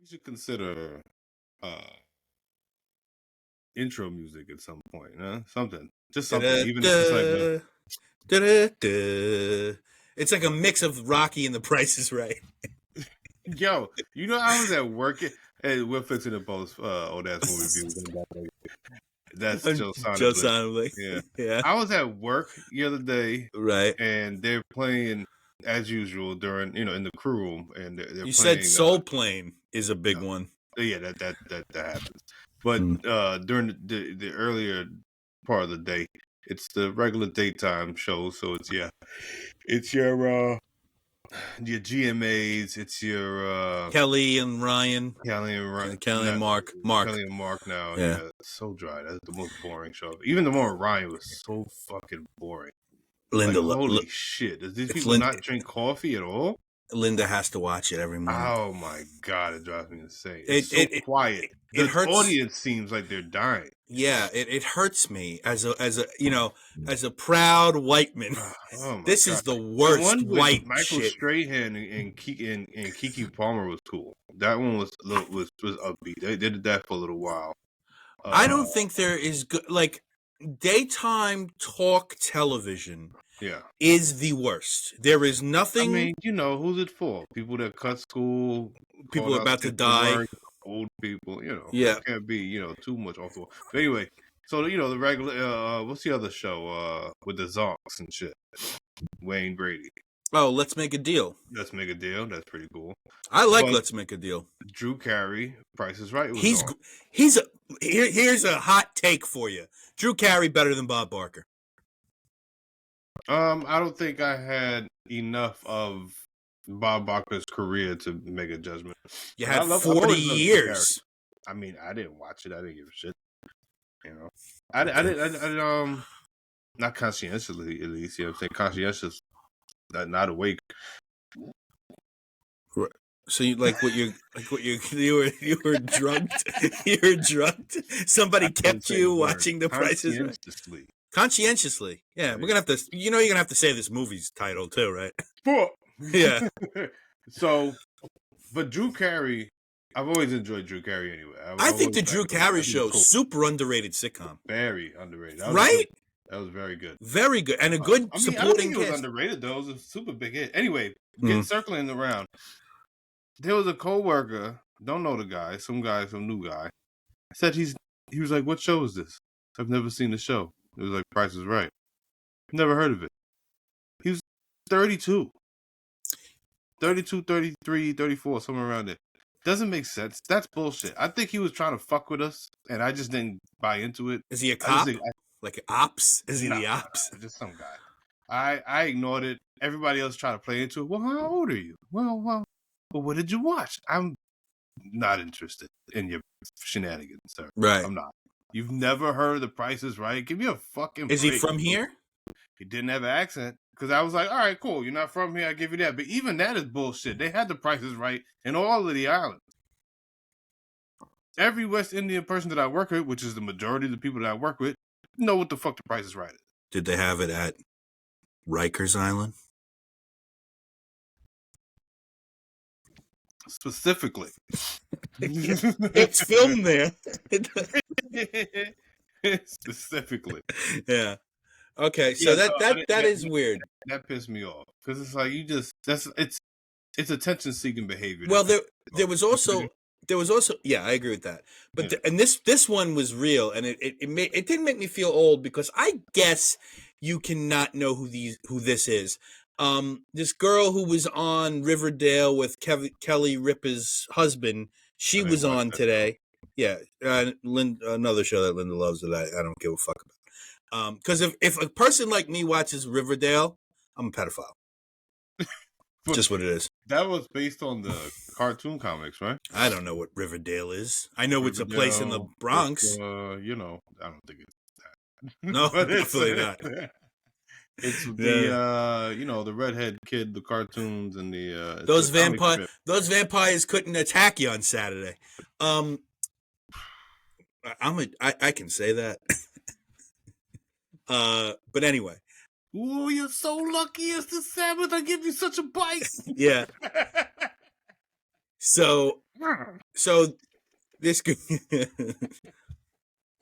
You should consider intro music at some point, huh? Something. Just something. Even if it's like it's like a mix of Rocky and The Price is Right. yo, I was at work. Hey, we're fixing to post old ass movie reviews. That's Joe Sonic. Yeah. I was at work the other day, right? And they're playing as usual during in the crew room, and they're you playing. Said Soul Plane is a big one. Yeah, that happens. But during the earlier part of the day, it's the regular daytime show. So it's your GMAs, it's your Kelly and Ryan, Kelly and Mark, Kelly and Mark now. Yeah, it's so dry. That's the most boring show. Even the more Ryan was so fucking boring. Linda, holy shit! Does these people not drink coffee at all? Linda has to watch it every morning. Oh my god, it drives me insane. It's so quiet. The audience seems like they're dying. Yeah, it hurts me as a proud white man. Oh this God. Is the worst the one with white Michael shit. Strahan and Keke Palmer was cool. That one was upbeat. They did that for a little while. I don't think there is good daytime talk television. Yeah, is the worst. There is nothing. I mean, who's it for? People that cut school, people about to die, old people. Yeah, it can't be too much off the wall. But anyway, so the regular. What's the other show? With the Zonks and shit. Wayne Brady. Oh, Let's Make a Deal. Let's Make a Deal. That's pretty cool. I like Let's Make a Deal. Drew Carey, Price is Right. Here's a hot take for you. Drew Carey better than Bob Barker. I don't think I had enough of Bob Barker's career to make a judgment. You had 40 years. I mean, I didn't watch it. I didn't give a shit. I didn't. Not conscientiously, at least. I'm saying conscientious, not awake. So you were drugged. You were drugged. Somebody kept you watching The Price is Right. Conscientiously. Yeah, we're gonna have to. You're gonna have to say this movie's title too, right? Yeah. So, but Drew Carey, I've always enjoyed Drew Carey anyway. I think the Drew Carey show is super underrated sitcom. Very underrated. Right? That was very good. Very good, and a good supporting. I don't think it was underrated though. It was a super big hit. Anyway, circling around. There was a coworker. Don't know the guy. Some new guy. Said he was like, "What show is this? I've never seen the show." It was like Price is Right. Never heard of it. He was 32. 32, 33, 34, somewhere around there. Doesn't make sense. That's bullshit. I think he was trying to fuck with us, and I just didn't buy into it. Is he a cop? Like ops? Is he the ops? Just some guy. I ignored it. Everybody else tried to play into it. Well, how old are you? Well, what did you watch? I'm not interested in your shenanigans, sir. Right. I'm not. You've never heard The Price is Right? Give me a fucking break. Is he from here? He didn't have an accent. Because I was like, all right, cool. You're not from here. I give you that. But even that is bullshit. They had The Price is Right in all of the islands. Every West Indian person that I work with, which is the majority of the people that I work with, know what the fuck The Price is Right is. Did they have it at Rikers Island? Specifically. It's filmed there. Specifically. Yeah. Okay, so that is weird. That pissed me off because it's like it's attention seeking behavior. Well, there was also yeah, I agree with that. But and this one was real, and it didn't make me feel old because I guess you cannot know who this is. This girl who was on Riverdale with Kelly Ripa's husband, she was on today. Yeah, another show that Linda loves that I don't give a fuck about. Because if a person like me watches Riverdale, I'm a pedophile. Just what it is. That was based on the cartoon comics, right? I don't know what Riverdale is. I know Riverdale, it's a place in the Bronx. I don't think it's that. No, definitely not. It's the the redhead kid, the cartoons, and the those vampires couldn't attack you on Saturday. I can say that. But anyway. Ooh, you're so lucky it's the Sabbath. I give you such a bite. Yeah. So So this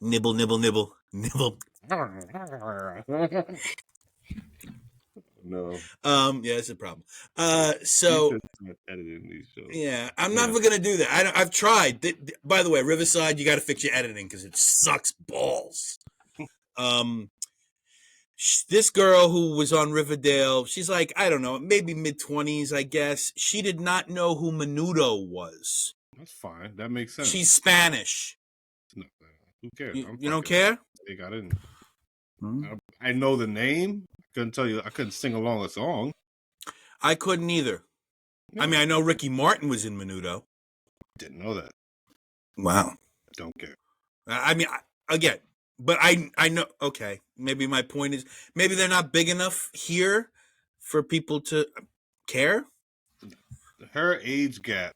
nibble, nibble, nibble, nibble. No. Yeah, it's a problem. So Editing these shows. yeah, I'm never gonna do that. I've tried. By the way, Riverside, you got to fix your editing because it sucks balls. This girl who was on Riverdale, she's like, I don't know, maybe mid-20s, I guess. She did not know who Menudo was. That's fine. That makes sense. She's Spanish. No, who cares? You don't care? I didn't. I know the name. Couldn't tell you. I couldn't sing along a song. I couldn't either. Yeah. I mean, I know Ricky Martin was in Menudo. Didn't know that. Wow. Don't care. I mean, again, but I know. Okay, maybe my point is maybe they're not big enough here for people to care. Her age gap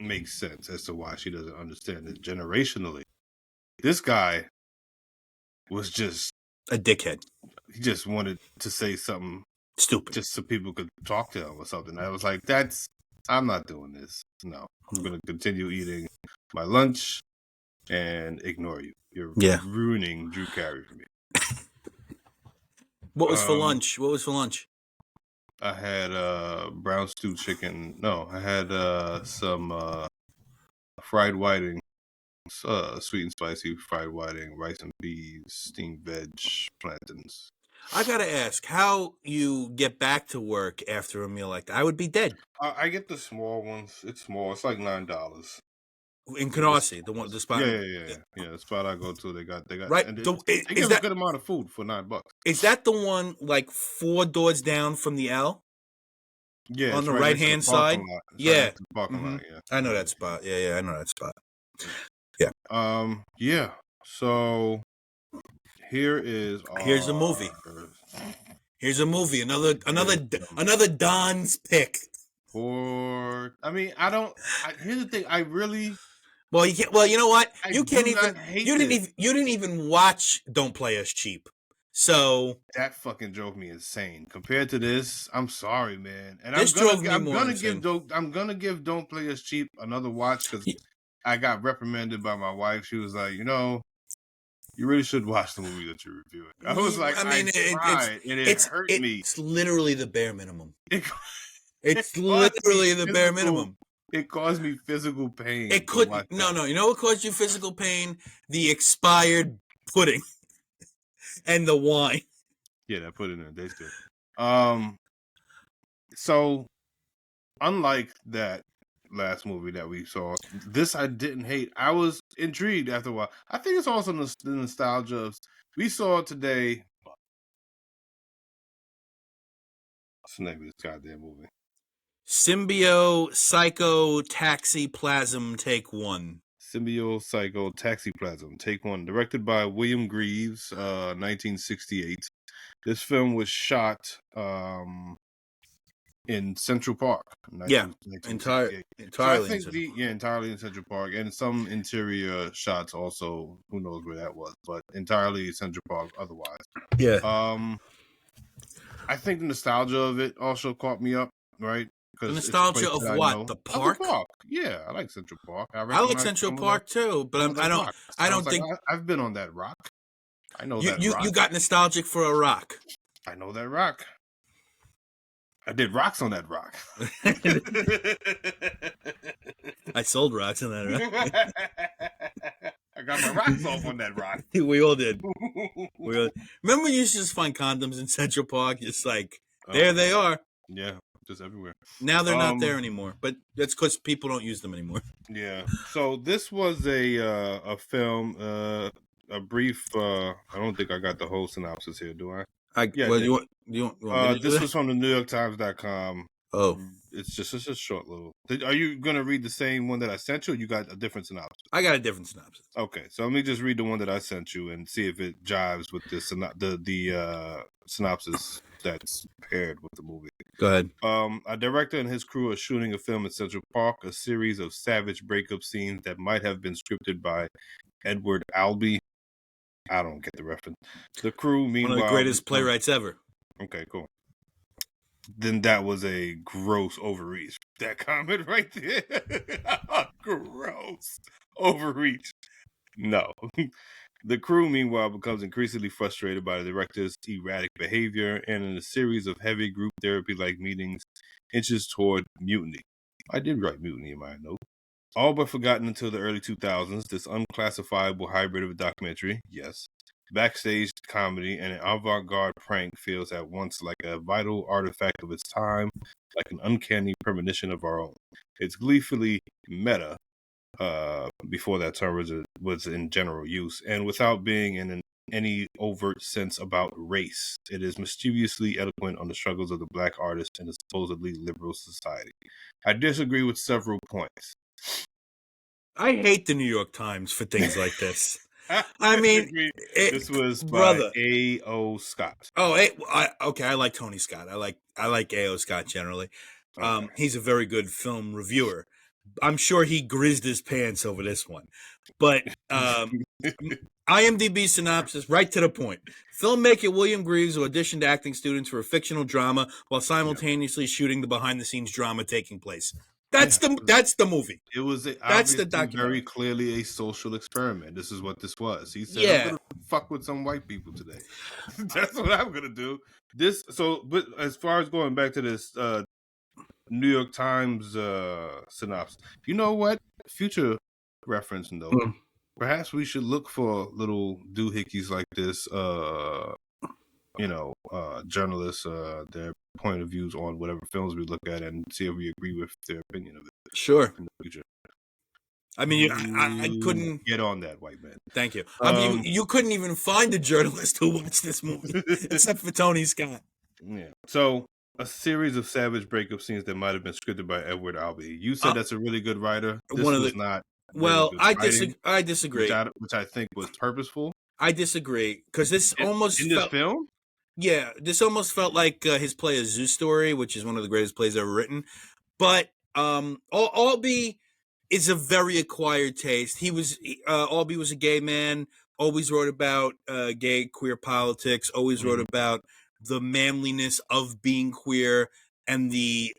makes sense as to why she doesn't understand it generationally. This guy was just a dickhead. He just wanted to say something stupid just so people could talk to him or something. I was like, I'm not doing this. No, I'm going to continue eating my lunch and ignore you. You're ruining Drew Carey for me. What was for lunch? What was for lunch? I had brown stew chicken. No, I had some fried whiting, sweet and spicy fried whiting, rice and peas, steamed veg, plantains. I gotta ask how you get back to work after a meal like that. I would be dead. I get the small ones. It's small. It's like $9 in Canarsie. The spot. Yeah. The spot I go to, they got right. And they give a good amount of food for $9. Is that the one like 4 doors down from the L? Yeah, on the right hand side. Yeah, parking lot. Yeah, I know that spot. Yeah, I know that spot. Yeah. Yeah. So here's a movie. Here's a movie. Another Don's pick. Here's the thing. I really. Well, you can't. Well, you know what? You can't even. You didn't even watch Don't Play Us Cheap. So that fucking drove me insane. Compared to this, I'm sorry, man. And I'm gonna give Don't Play Us Cheap another watch because I got reprimanded by my wife. She was like, you really should watch the movie that you're reviewing. I was like, it hurt me. It's literally the bare minimum. It's literally the bare minimum. It caused me physical pain. It could no. You know what caused you physical pain? The expired pudding and the wine. Yeah, that pudding in tastes good. So unlike that last movie that we saw, this I didn't hate. I was intrigued after a while. I think it's also the nostalgia of we saw today. What's the name of this goddamn movie? SymbioPsychoTaxiPlasm Take 1. SymbioPsychoTaxiPlasm Take 1, directed by William Greaves, 1968. This film was shot in Central Park. Entirely. Entirely in Central Park, and some interior shots also. Who knows where that was, but entirely Central Park. Otherwise, yeah. I think the nostalgia of it also caught me up, right? The nostalgia of what? The park? Yeah, I like Central Park. I like Central Park too, but I don't think I've been on that rock. I know that rock. You got nostalgic for a rock. I know that rock. I did rocks on that rock. I sold rocks on that rock. I got my rocks off on that rock. We all did. Remember, you used to just find condoms in Central Park. It's like there they are. Yeah, just everywhere. Now they're not there anymore, but that's because people don't use them anymore. Yeah. So this was a film, a brief. I don't think I got the whole synopsis here, do I? You want this was from the NewYorkTimes.com. Oh, it's just a short little. Are you gonna read the same one that I sent you? Or you got a different synopsis? I got a different synopsis. Okay, so let me just read the one that I sent you and see if it jives with the synopsis that's paired with the movie. Go ahead. A director and his crew are shooting a film in Central Park, a series of savage breakup scenes that might have been scripted by Edward Albee. I don't get the reference. The crew, meanwhile, one of the greatest playwrights ever. Okay, cool. then that was a gross overreach. That comment right there. Gross overreach. No. The crew, meanwhile, becomes increasingly frustrated by the director's erratic behavior and in a series of heavy group therapy-like meetings inches toward mutiny. I did write mutiny in my note. All but forgotten until the early 2000s, this unclassifiable hybrid of a documentary, yes, backstage comedy and an avant-garde prank feels at once like a vital artifact of its time, like an uncanny premonition of our own. It's gleefully meta, before that term was in general use, and without being in any overt sense about race. It is mischievously eloquent on the struggles of the black artist in a supposedly liberal society. I disagree with several points. I hate the New York Times for things like this. I mean, this was by brother. A.O. Scott. Oh, okay. I like Tony Scott. I like A.O. Scott generally. Okay. He's a very good film reviewer. I'm sure he grizzed his pants over this one, but IMDb synopsis, right to the point. Filmmaker William Greaves auditioned acting students for a fictional drama while simultaneously shooting the behind-the-scenes drama taking place. That's the movie. It was That's the obviously documentary. very clearly a social experiment. This is what this was. He said, "I'm gonna fuck with some white people today." That's what I'm gonna do. But as far as going back to this New York Times synopsis, you know what? Future reference note. Perhaps we should look for little doohickeys like this. Journalists, their point of views on whatever films we look at, and see if we agree with their opinion of it. Sure. In the future. I mean, I couldn't get on that, white man. Thank you. I mean, you couldn't even find a journalist who watched this movie except for Tony Scott. Yeah. So, a series of savage breakup scenes that might have been scripted by Edward Albee. You said that's a really good writer. This was not. Well, I disagree. Which I think was purposeful. I disagree because this almost in this film. Yeah, this almost felt like his play A Zoo Story, which is one of the greatest plays ever written. But Albee is a very acquired taste. Albee was a gay man, always wrote about gay queer politics, always wrote about the manliness of being queer and the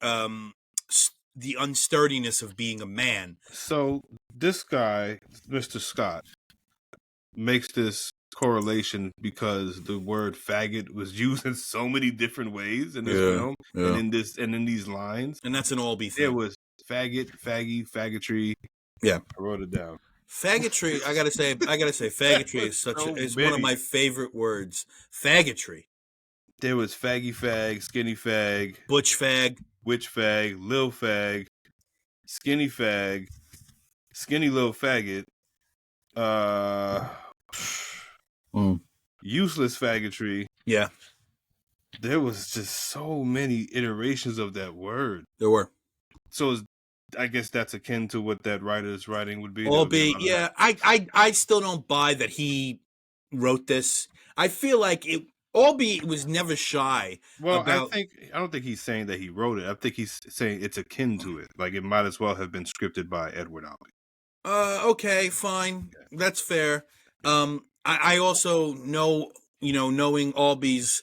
unsturdiness of being a man. So this guy, Mr. Scott, makes this correlation because the word faggot was used in so many different ways in this film and in these lines. And that's an Albee thing. It was faggot, faggy, faggotry. Yeah. I wrote it down. Faggotry, I gotta say, faggotry is one of my favorite words. Faggotry. There was faggy fag, skinny fag, butch fag, witch fag, lil fag, skinny fag, skinny little faggot, useless faggotry. Yeah. There was just so many iterations of that word. There were. So I guess that's akin to what that writer's writing would be. Albee, yeah. I still don't buy that he wrote this. I feel like Albee was never shy. Well, I don't think he's saying that he wrote it. I think he's saying it's akin to it. Like it might as well have been scripted by Edward Albee. Okay, fine. That's fair. I also know, knowing Albee's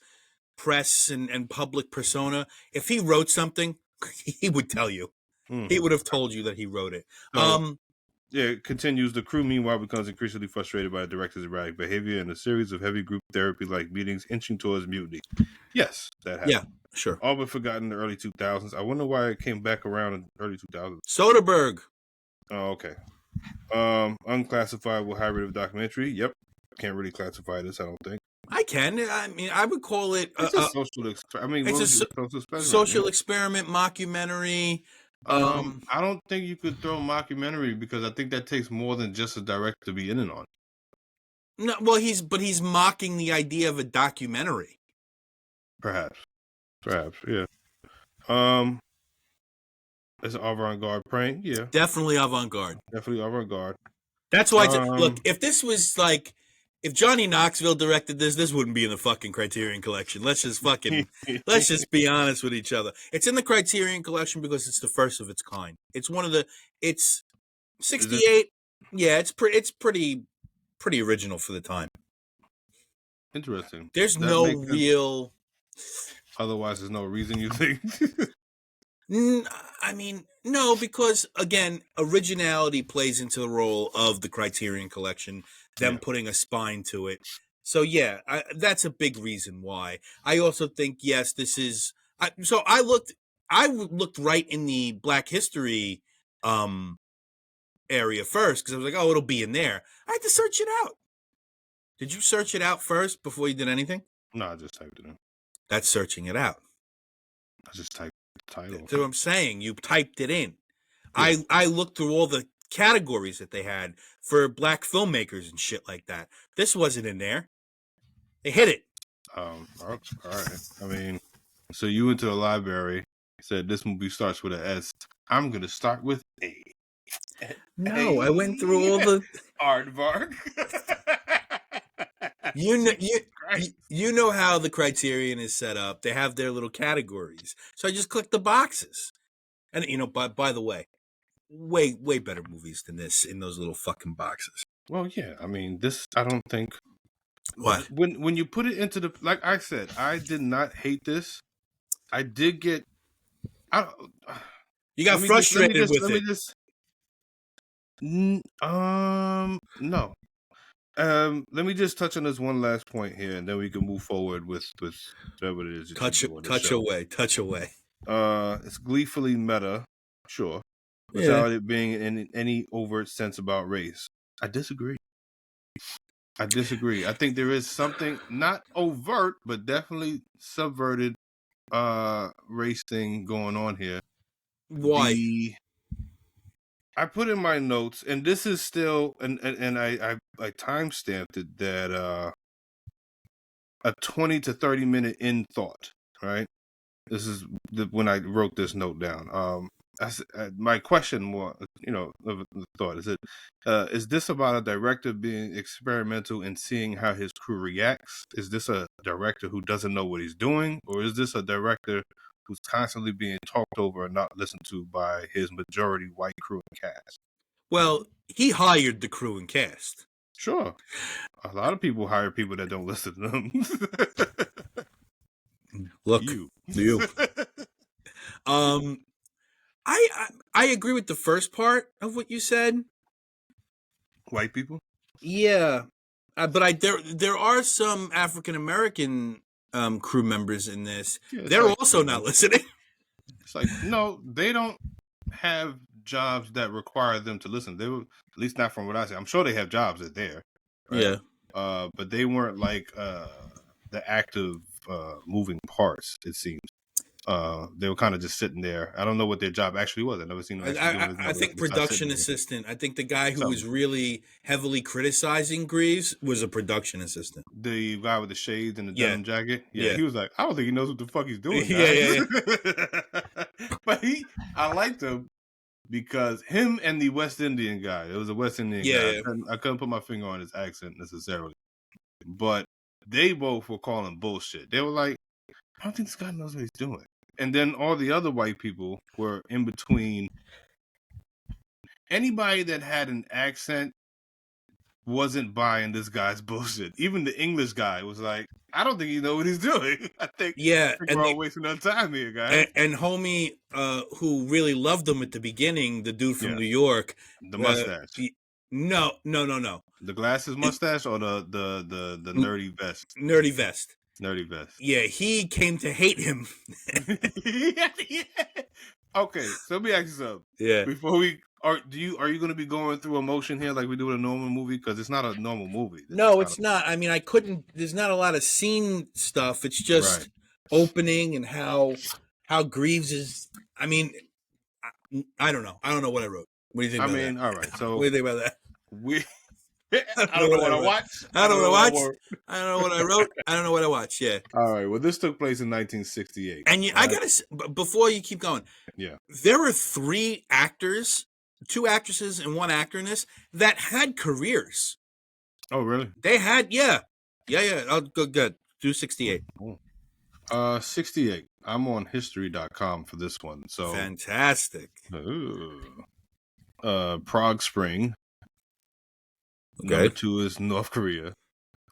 press and public persona, if he wrote something, he would tell you. He would have told you that he wrote it. It continues. The crew, meanwhile, becomes increasingly frustrated by the director's erratic behavior and a series of heavy group therapy-like meetings inching towards mutiny. Yes, that happened. Yeah, sure. All but forgotten in the early 2000s. I wonder why it came back around in the early 2000s. Soderbergh. Oh, okay. Unclassifiable hybrid of documentary. Yep. Can't really classify this, I don't think. I can. I mean, I would call it it's a social experiment. Social experiment, mockumentary. I don't think you could throw mockumentary because I think that takes more than just a director to be in and on. No, well, he's mocking the idea of a documentary. Perhaps, yeah. It's an avant-garde prank, yeah. Definitely avant-garde. That's why. Look, if this was like, if Johnny Knoxville directed this wouldn't be in the fucking Criterion Collection. Let's just be honest with each other. It's in the Criterion Collection because it's the first of its kind. It's one of the. It's 68. Yeah, it's pretty original for the time. Interesting. There's no real. Otherwise, there's no reason you think. I mean, no, because again, originality plays into the role of the Criterion Collection, them putting a spine to it. So yeah, that's a big reason why. I also think yes, this is. So I looked right in the Black History area first because I was like, oh, it'll be in there. I had to search it out. Did you search it out first before you did anything? No, I just typed it in. That's searching it out. I just typed the title. That's what I'm saying. You typed it in. Yeah. I looked through all the categories that they had for Black filmmakers and shit like that. This wasn't in there. They hit it. All right. I mean, so you went to the library, said this movie starts with an S. I'm gonna start with A. No, I went through all the aardvark. You know how the Criterion is set up. They have their little categories. So I just clicked the boxes. And by the way, way better movies than this in those little fucking boxes. Well, yeah. I mean, this I don't think. What? When you put it into the, like I said, I did not hate this. I did get. You got frustrated with it. No. Let me just touch on this one last point here, and then we can move forward with whatever it is. Touch away. It's gleefully meta, sure, without it being in any overt sense about race. I disagree. I think there is something not overt, but definitely subverted race thing going on here. Why? I put in my notes, and this is still, and I time-stamped it, that a 20 to 30 minute in thought, right? This is when I wrote this note down. My question was, of the thought is this about a director being experimental and seeing how his crew reacts? Is this a director who doesn't know what he's doing, or is this a director who's constantly being talked over and not listened to by his majority white crew and cast? Well, he hired the crew and cast. Sure. A lot of people hire people that don't listen to them. Look, you. I agree with the first part of what you said. White people? Yeah. But there are some African American crew members in this. Yeah, they're also not listening. It's like, no, they don't have jobs that require them to listen. They were, at least not from what I say. I'm sure they have jobs that there. Right? Yeah. But they weren't like the active moving parts, it seems. They were kind of just sitting there. I don't know what their job actually was. I've never seen them. I think production assistant. I think the guy who was really heavily criticizing Greaves was a production assistant. The guy with the shades and the denim jacket. Yeah, he was like, I don't think he knows what the fuck he's doing. Yeah. But I liked him because him and the West Indian guy. It was a West Indian guy. I couldn't put my finger on his accent necessarily, but they both were calling bullshit. They were like, I don't think this guy knows what he's doing. And then all the other white people were in between. Anybody that had an accent wasn't buying this guy's bullshit. Even the English guy was like, I don't think you know what he's doing. I think we're all wasting our time here, guys. And homie, who really loved him at the beginning, the dude from New York. The mustache. No. The glasses mustache or the nerdy vest? Nerdy vest. Nerdy vest. Yeah, he came to hate him. Okay, so let me ask you something. Yeah. Before we are you going to be going through emotion here like we do in a normal movie? Because it's not a normal movie. No, it's not. I mean, I couldn't. There's not a lot of scene stuff. It's just opening and how Greaves is. I mean, I don't know. I don't know what I wrote. What do you think? I mean, all right. So what do you think about that? I don't know what I watched. I don't know what I watched. I don't know what I wrote. I don't know what I watched. Yeah. All right. Well, this took place in 1968. And I gotta, before you keep going. Yeah. There were 3 actors, 2 actresses, and 1 actor in this that had careers. Oh, really? They had, yeah. I'll go good. Do 68. 68. I'm on history.com for this one. So fantastic. Prague Spring. Okay. Number 2 is North Korea.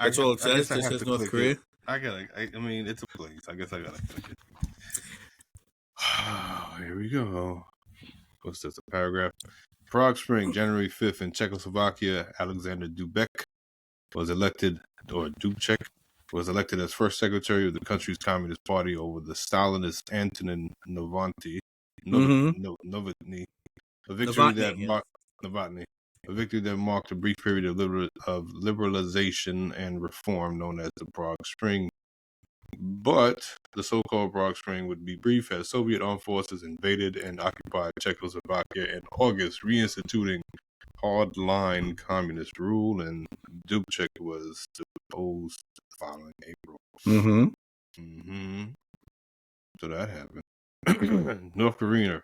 That's all it says. It says North Korea. I mean, it's a place. I guess I gotta click it. Here we go. What's this? A paragraph. Prague Spring, January 5th in Czechoslovakia. Alexander Dubček was elected as first secretary of the country's Communist Party over the Stalinist Antonin Novotny. Novotny. A victory that marked a brief period of liberalization and reform known as the Prague Spring. But the so-called Prague Spring would be brief as Soviet armed forces invaded and occupied Czechoslovakia in August, reinstituting hard-line communist rule, and Dubček was deposed the following April. So that happened. North Korea.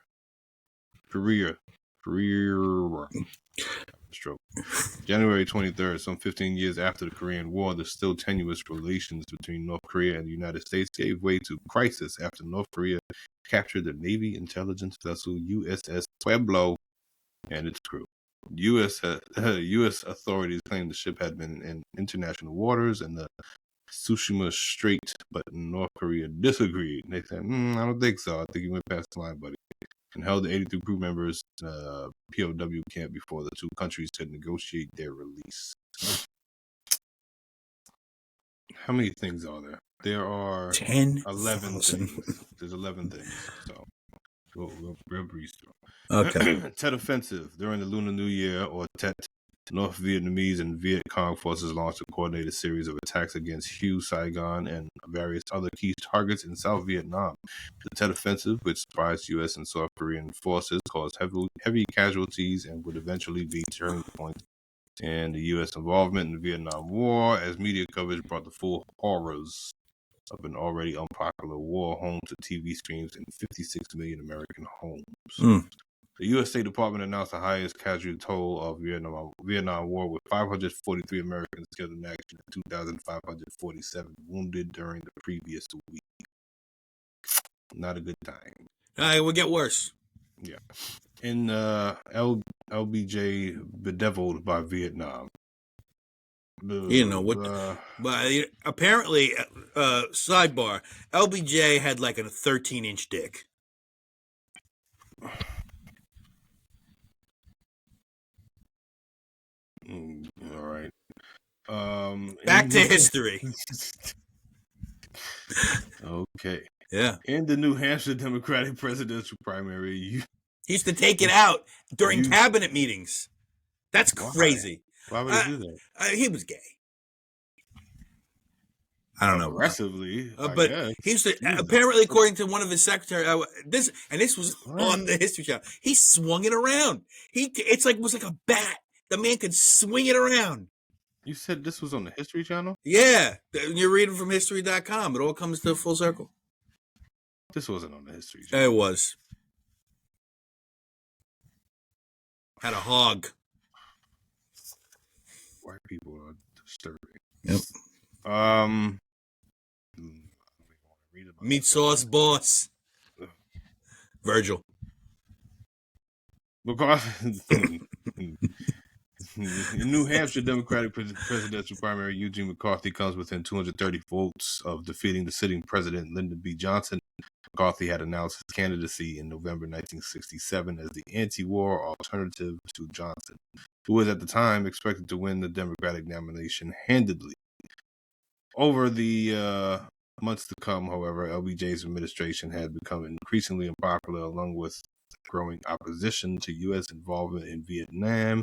Stroke. January 23rd, some 15 years after the Korean War, the still tenuous relations between North Korea and the United States gave way to crisis after North Korea captured the Navy intelligence vessel USS Pueblo and its crew. U.S. authorities claimed the ship had been in international waters and the Tsushima Strait, but North Korea disagreed. They said, I don't think so. I think you went past the line, buddy. And held the 83 crew members POW camp before the two countries could negotiate their release. How many things are there? There are 11 things. There's 11 things. So we'll breeze through. Okay. Tet Offensive. During the Lunar New Year, or Tet, North Vietnamese and Viet Cong forces launched a coordinated series of attacks against Hue, Saigon, and various other key targets in South Vietnam. The Tet Offensive, which surprised U.S. and South Korean forces, caused heavy casualties and would eventually be a turning point in the U.S. involvement in the Vietnam War, as media coverage brought the full horrors of an already unpopular war home to TV screens in 56 million American homes. The U.S. State Department announced the highest casualty toll of Vietnam War, with 543 Americans killed in action and 2,547 wounded during the previous week. Not a good time. It will get worse. Yeah. In LBJ bedeviled by Vietnam. You know what? But apparently, sidebar, LBJ had like a 13-inch dick. All right. Back to history. Okay. Yeah. In the New Hampshire Democratic presidential primary, he used to take it out during cabinet meetings. That's crazy. Why would he do that? He was gay. I don't know. Aggressively, but he used to, apparently, according to one of his secretaries, this was on the History Channel. He swung it around. It was like a bat. The man could swing it around. You said this was on the History Channel? Yeah. You're reading from history.com. It all comes to full circle. This wasn't on the History Channel. It was. Had a hog. White people are disturbing. Yep. Meat sauce boss. Virgil. McCarthy. In New Hampshire Democratic presidential primary, Eugene McCarthy comes within 230 votes of defeating the sitting president, Lyndon B. Johnson. McCarthy had announced his candidacy in November 1967 as the anti-war alternative to Johnson, who was at the time expected to win the Democratic nomination handedly. Over the months to come, however, LBJ's administration had become increasingly unpopular, along with growing opposition to U.S. involvement in Vietnam,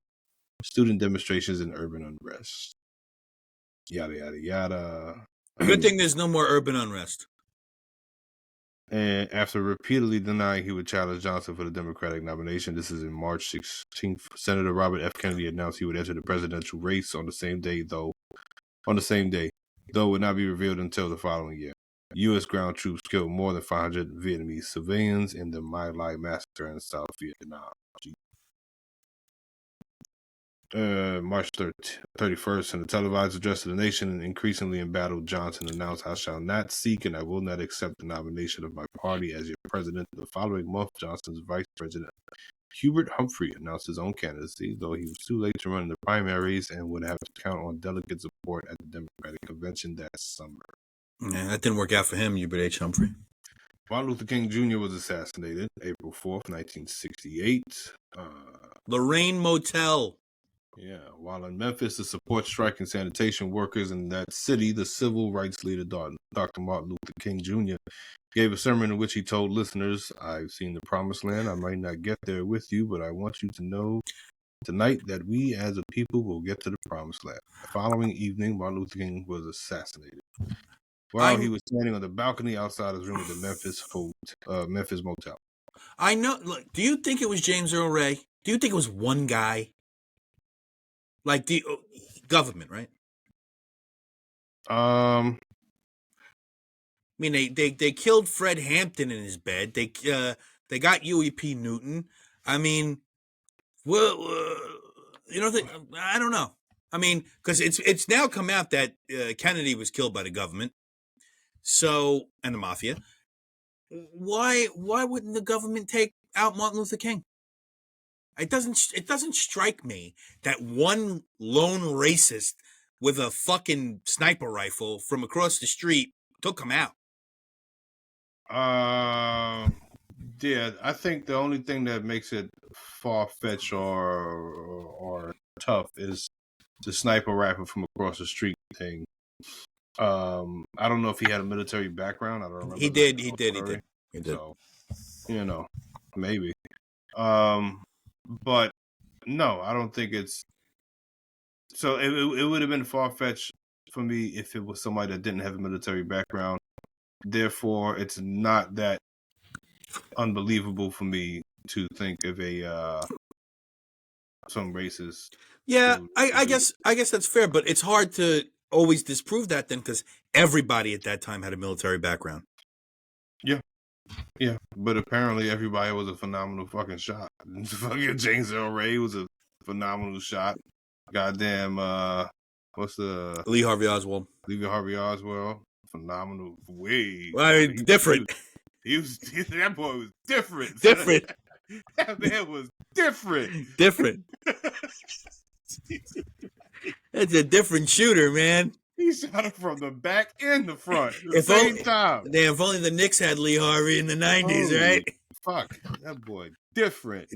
student demonstrations, and urban unrest. Yada, yada, yada. Good thing there's no more urban unrest. And after repeatedly denying he would challenge Johnson for the Democratic nomination, this is in March 16th, Senator Robert F. Kennedy announced he would enter the presidential race on the same day, though it would not be revealed until the following year. U.S. ground troops killed more than 500 Vietnamese civilians in the My Lai massacre in South Vietnam. March 31st, in a televised address to the nation, and increasingly embattled, Johnson announced, "I shall not seek and I will not accept the nomination of my party as your president." The following month, Johnson's vice president, Hubert Humphrey, announced his own candidacy, though he was too late to run in the primaries and would have to count on delegate support at the Democratic convention that summer. Yeah, that didn't work out for him, Hubert H. Humphrey. Martin Luther King Jr. was assassinated April 4th, 1968. Lorraine Motel. Yeah, while in Memphis to support striking sanitation workers in that city, the civil rights leader, Dr. Martin Luther King Jr., gave a sermon in which he told listeners, "I've seen the promised land. I might not get there with you, but I want you to know tonight that we as a people will get to the promised land." The following evening, Martin Luther King was assassinated while he was standing on the balcony outside his room at the Memphis motel. I know. Look, do you think it was James Earl Ray? Do you think it was one guy? Like the government, right? I mean, they killed Fred Hampton in his bed. They got Huey P. Newton. I mean, well, I don't know. I mean, because it's now come out that Kennedy was killed by the government, and the mafia. Why wouldn't the government take out Martin Luther King? It doesn't strike me that one lone racist with a fucking sniper rifle from across the street took him out. Yeah, I think the only thing that makes it far-fetched or tough is the sniper rifle from across the street thing. I don't know if he had a military background. I don't remember. He did. So, maybe. But no, I don't think it's. So it would have been far-fetched for me if it was somebody that didn't have a military background. Therefore, it's not that unbelievable for me to think of some racist. Yeah, I guess that's fair, but it's hard to always disprove that then because everybody at that time had a military background. Yeah, but apparently everybody was a phenomenal fucking shot. Fucking James Earl Ray was a phenomenal shot. Goddamn, what's the Lee Harvey Oswald? Phenomenal. Way. Different. That boy was different. Different. That man was different. Different. That's a different shooter, man. He shot him from the back and the front at the same time. Damn, if only the Knicks had Lee Harvey in the 90s, right? Fuck, that boy different.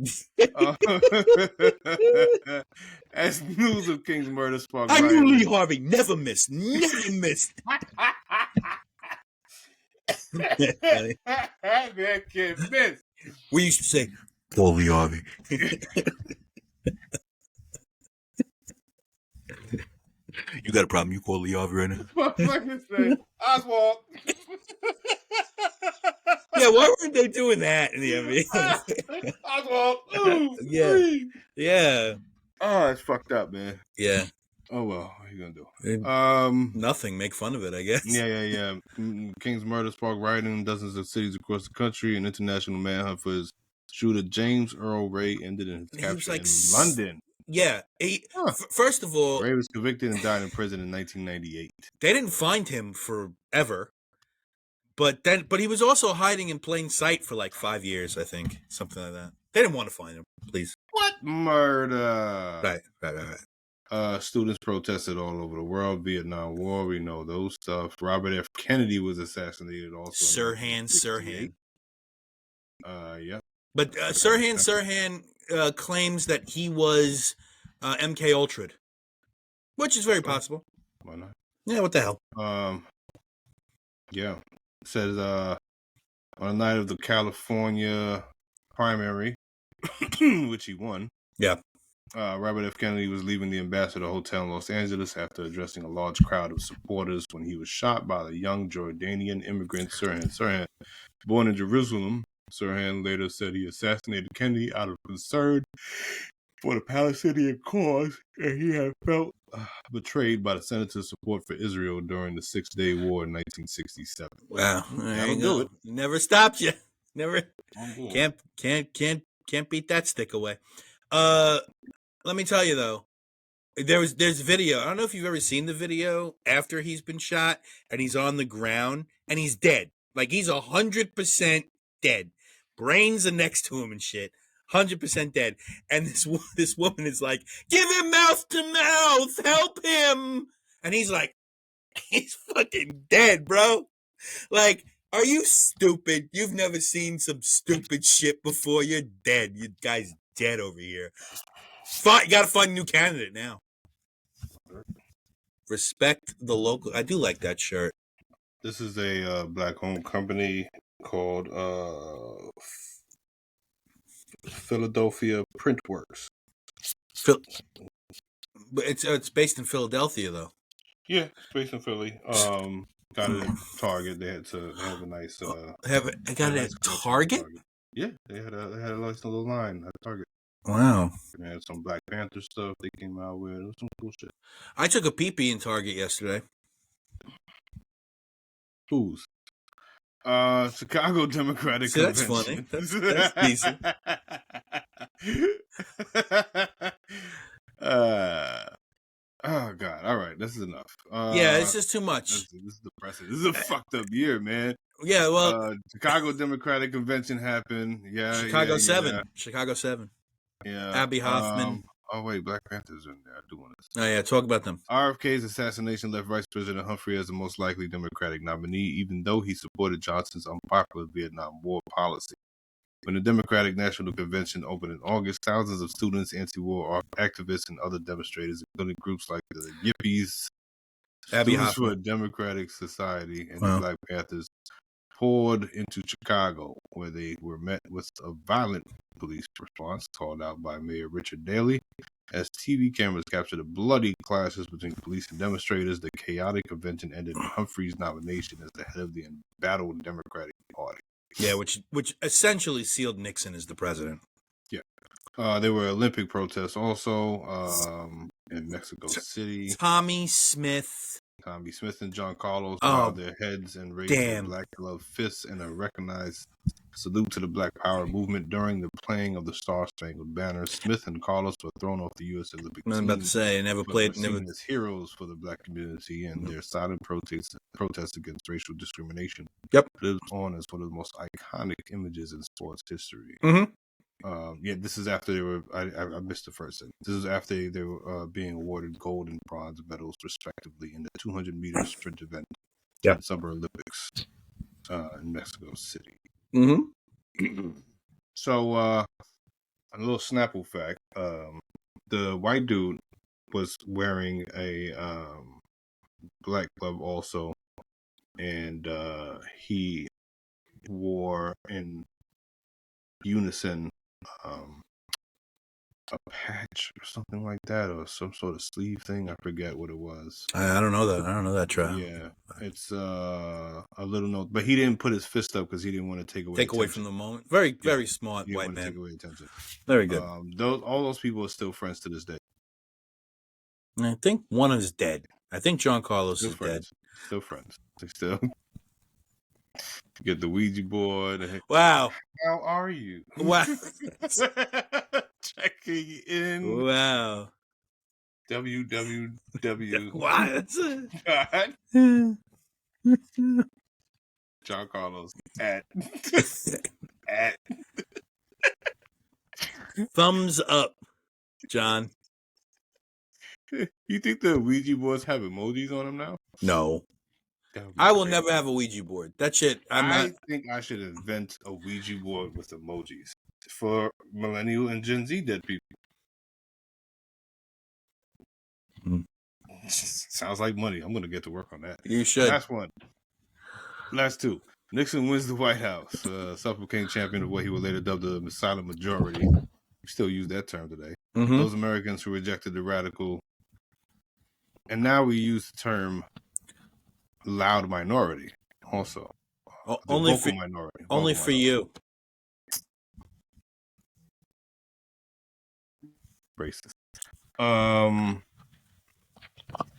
As news of King's murder sparked, I knew Lee Harvey never missed. That kid missed. We used to say, "Call Lee Harvey." You got a problem? You call Lee Harvey right now? Motherfucker say, Oswald. Yeah, why weren't they doing that in the NBA? Oswald. Ooh, yeah. Oh, it's fucked up, man. Yeah. Oh well, what are you gonna do? Nothing. Make fun of it, I guess. Yeah. King's murder sparked rioting in dozens of cities across the country. An international manhunt for his shooter James Earl Ray ended in his capture in London. Yeah. First of all, Ray was convicted and died in prison in 1998. They didn't find him forever, but he was also hiding in plain sight for like 5 years, I think, something like that. They didn't want to find him. Please. What murder? Right. Students protested all over the world. Vietnam War, we know those stuff. Robert F. Kennedy was assassinated also. Sirhan. Yeah. But Sirhan claims that he was MK Ultra, which is very possible. Why not? Yeah, what the hell? Yeah. It says on the night of the California primary, which he won. Yeah. Robert F. Kennedy was leaving the Ambassador Hotel in Los Angeles after addressing a large crowd of supporters when he was shot by the young Jordanian immigrant Sirhan. Born in Jerusalem, Sirhan later said he assassinated Kennedy out of concern for the Palestinian cause, and he had felt betrayed by the senator's support for Israel during the Six-Day War in 1967. Wow, that'll do it. Never stops you. Never can't beat that stick away. Let me tell you though, there's video. I don't know if you've ever seen the video after he's been shot and he's on the ground and he's dead. Like he's 100% dead. Brains are next to him and shit. 100% dead. And this woman is like, "Give him mouth to mouth, help him." And he's like, He's fucking dead, bro. Like, are you stupid? You've never seen some stupid shit before. You're dead. You guy's dead over here. You gotta find a new candidate now. Respect the local. I do like that shirt. This is a black-owned company called Philadelphia Printworks. But it's based in Philadelphia, though. Yeah, it's based in Philly. Got it at Target. They had a nice. I got it at Target. Yeah, they had a nice little line at Target. Wow. They had some Black Panther stuff they came out with. It was some cool shit. I took a pee-pee in Target yesterday. Who's? Chicago Democratic Convention. That's funny. That's decent. Oh God! All right, this is enough. Yeah, it's just too much. This is depressing. This is a fucked up year, man. Yeah, well, Chicago Democratic Convention happened. Yeah, Chicago 7. Yeah. Chicago 7. Yeah, Abby Hoffman. Oh wait, Black Panther's in there. I do want to. Oh yeah, talk about them. RFK's assassination left Vice President Humphrey as the most likely Democratic nominee, even though he supported Johnson's unpopular Vietnam War policy. When the Democratic National Convention opened in August, thousands of students, anti-war activists, and other demonstrators, including groups like the Yippies, Abby Students for a Hoffman. Democratic Society, and the Black Panthers, poured into Chicago, where they were met with a violent police response called out by Mayor Richard Daley. As TV cameras captured the bloody clashes between police and demonstrators, the chaotic convention ended in Humphrey's nomination as the head of the embattled Democratic Party. Yeah, which essentially sealed Nixon as the president. Yeah. There were Olympic protests also in Mexico City. Tommy Smith And John Carlos bowed their heads and raised their black gloved fists in a recognized salute to the Black Power movement during the playing of the Star-Spangled Banner. Smith and Carlos were thrown off the U.S. Olympic team. I was about to say, I never played. Seen as heroes for the black community and their silent protests against racial discrimination. Yep. Lives on as one of the most iconic images in sports history. Mm-hmm. This is after they were. I missed the first thing. This is after they were being awarded gold and bronze medals, respectively, in the 200-meter sprint event at the Summer Olympics in Mexico City. Mm-hmm. So, a little Snapple fact: the white dude was wearing a black glove also, and he wore in unison a patch or something like that, or some sort of sleeve thing. I forget what it was. I don't know that. I don't know that trial. Yeah, it's a little note, but he didn't put his fist up because he didn't want to take away from the moment. Very smart white man. Take away attention. Very good. All those people are still friends to this day. I think one is dead. I think John Carlos is dead. Still friends. They still get the Ouija board. Wow. How are you? Wow. Checking in. Wow. www. Wow. That's John Carlos at thumbs up, John. You think the Ouija boards have emojis on them now? No. I will never have a Ouija board. That shit. I think I should invent a Ouija board with emojis for millennial and Gen Z dead people. Sounds like money. I'm going to get to work on that. You should. Last two. Nixon wins the White House. Self-proclaimed champion of what he would later dub the silent majority. We still use that term today. Mm-hmm. Those Americans who rejected the radical. And now we use the term loud minority also. Only vocal minority. Only for you. Racist.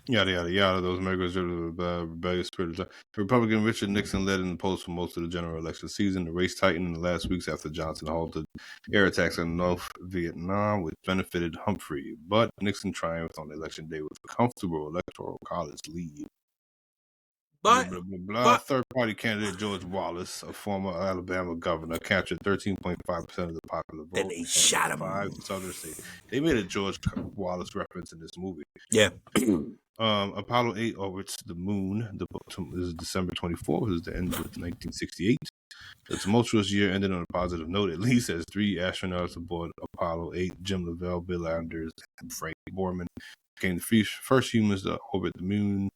Yada yada yada. Those Americans are the rebellious spirit. The Republican Richard Nixon led in the polls for most of the general election season. The race tightened in the last weeks after Johnson halted air attacks in North Vietnam, which benefited Humphrey. But Nixon triumphed on election day with a comfortable electoral college lead. Third-party candidate George Wallace, a former Alabama governor, captured 13.5% of the popular vote. And they shot him. 5 southern states. They made a George Wallace reference in this movie. Yeah. Apollo 8 orbits the moon. This is December 24th. This is the end of 1968. The tumultuous year ended on a positive note, at least, as 3 astronauts aboard Apollo 8, Jim Lovell, Bill Anders, and Frank Borman, became the first humans to orbit the moon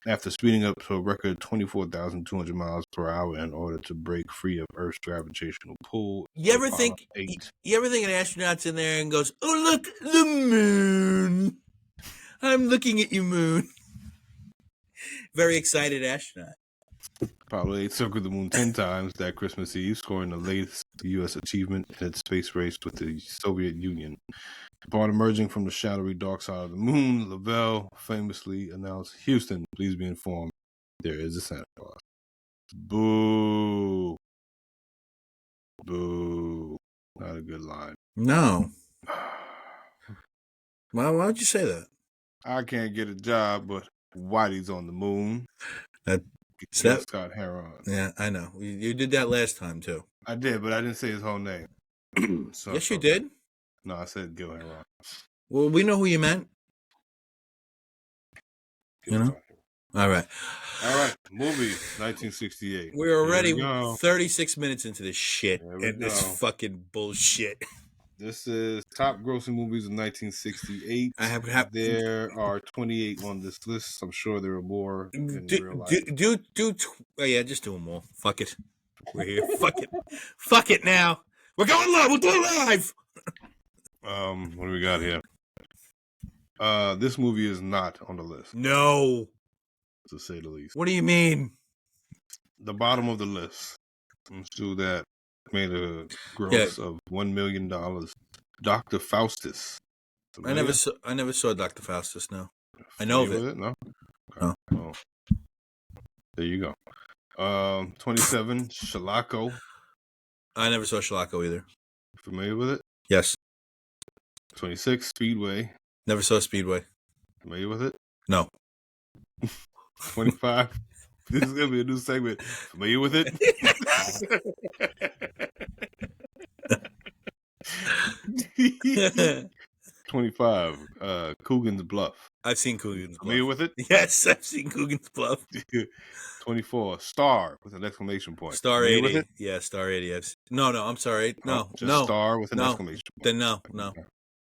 after speeding up to a record 24,200 miles per hour in order to break free of Earth's gravitational pull. You ever think an astronaut's in there and goes, "Oh, look, the moon. I'm looking at you, moon." Very excited astronaut. Apollo 8 circled the moon 10 times that Christmas Eve, scoring the latest U.S. achievement in its space race with the Soviet Union. Upon emerging from the shadowy dark side of the moon, Lovell famously announced, "Houston, please be informed, there is a Santa Claus." Boo. Boo. Not a good line. No. Why'd you say that? I can't get a job, but Whitey's on the moon. Scott Heron. Yeah, I know. You did that last time, too. I did, but I didn't say his whole name. Yes, you did. No, I said Gil Heron. Well, we know who you meant. You know? All right. Movie, 1968. We're already 36 minutes into this shit, and this fucking bullshit. This is top grossing movies of 1968. There are 28 on this list. I'm sure there are more in real life. Just do them all. Fuck it. We're here. Fuck it now. We're going live. We're doing live. What do we got here? This movie is not on the list. No. To say the least. What do you mean? The bottom of the list. Let's do that. Made a gross of $1 million. Dr. Faustus. Familiar? I never saw Dr. Faustus. No, I know of it. No. Okay. No. Oh. There you go. 27. Shalako. I never saw Shalako either. Familiar with it? Yes. 26. Speedway. Never saw Speedway. Familiar with it? No. 25. This is gonna be a new segment. Familiar with it? 25. Coogan's Bluff. I've seen Coogan's Bluff. Familiar with it? Yes, I've seen Coogan's Bluff. 24. Star with an exclamation point. Star 80. Yeah, Star 80. No, I'm sorry. No, Star with an exclamation point. Then no.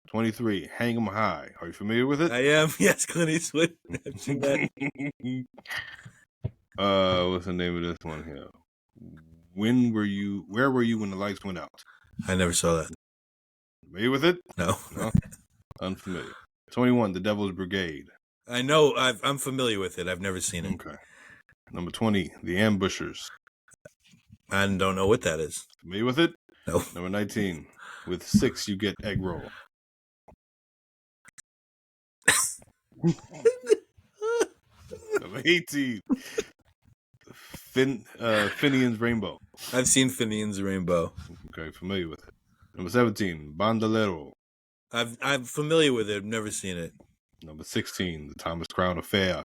23. Hang 'em High. Are you familiar with it? I am. Yes, Clint Eastwood. I've seen that. What's the name of this one here? Where were you when the lights went out? I never saw that. Familiar with it? No. Unfamiliar. 21. The Devil's Brigade. I know. I'm familiar with it. I've never seen it. Okay. Number 20. The Ambushers. I don't know what that is. Familiar with it? No. Number 19. With 6, you get egg roll. Number 18. Finian's Rainbow. I've seen Finian's Rainbow. Okay, familiar with it. Number 17. Bandolero. I'm familiar with it. I've never seen it. Number 16. The Thomas Crown Affair.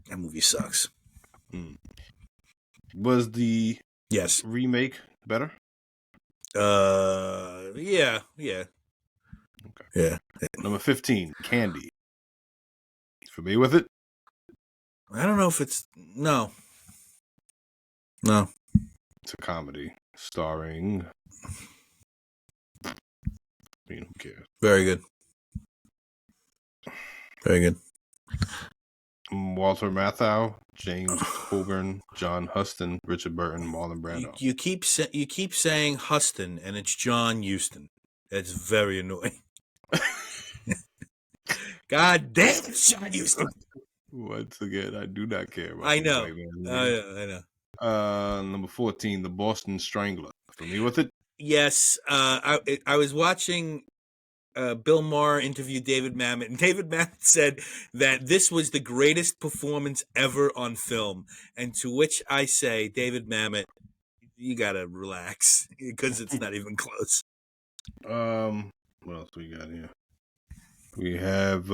That movie sucks. Was the yes remake better? Yeah. Okay. Yeah. Number 15. Candy. Familiar with it? I don't know if it's no. It's a comedy starring. Who cares? Very good. Walter Matthau, James Coburn, John Huston, Richard Burton, Marlon Brando. You keep saying Huston, and it's John Huston. That's very annoying. God damn it, John Huston. Once again, I do not care about I know. I know. Number 14, The Boston Strangler. Familiar with it? Yes. I was watching Bill Maher interview David Mamet, and David Mamet said that this was the greatest performance ever on film. And to which I say, David Mamet, you gotta relax because it's not even close. What else we got here? We have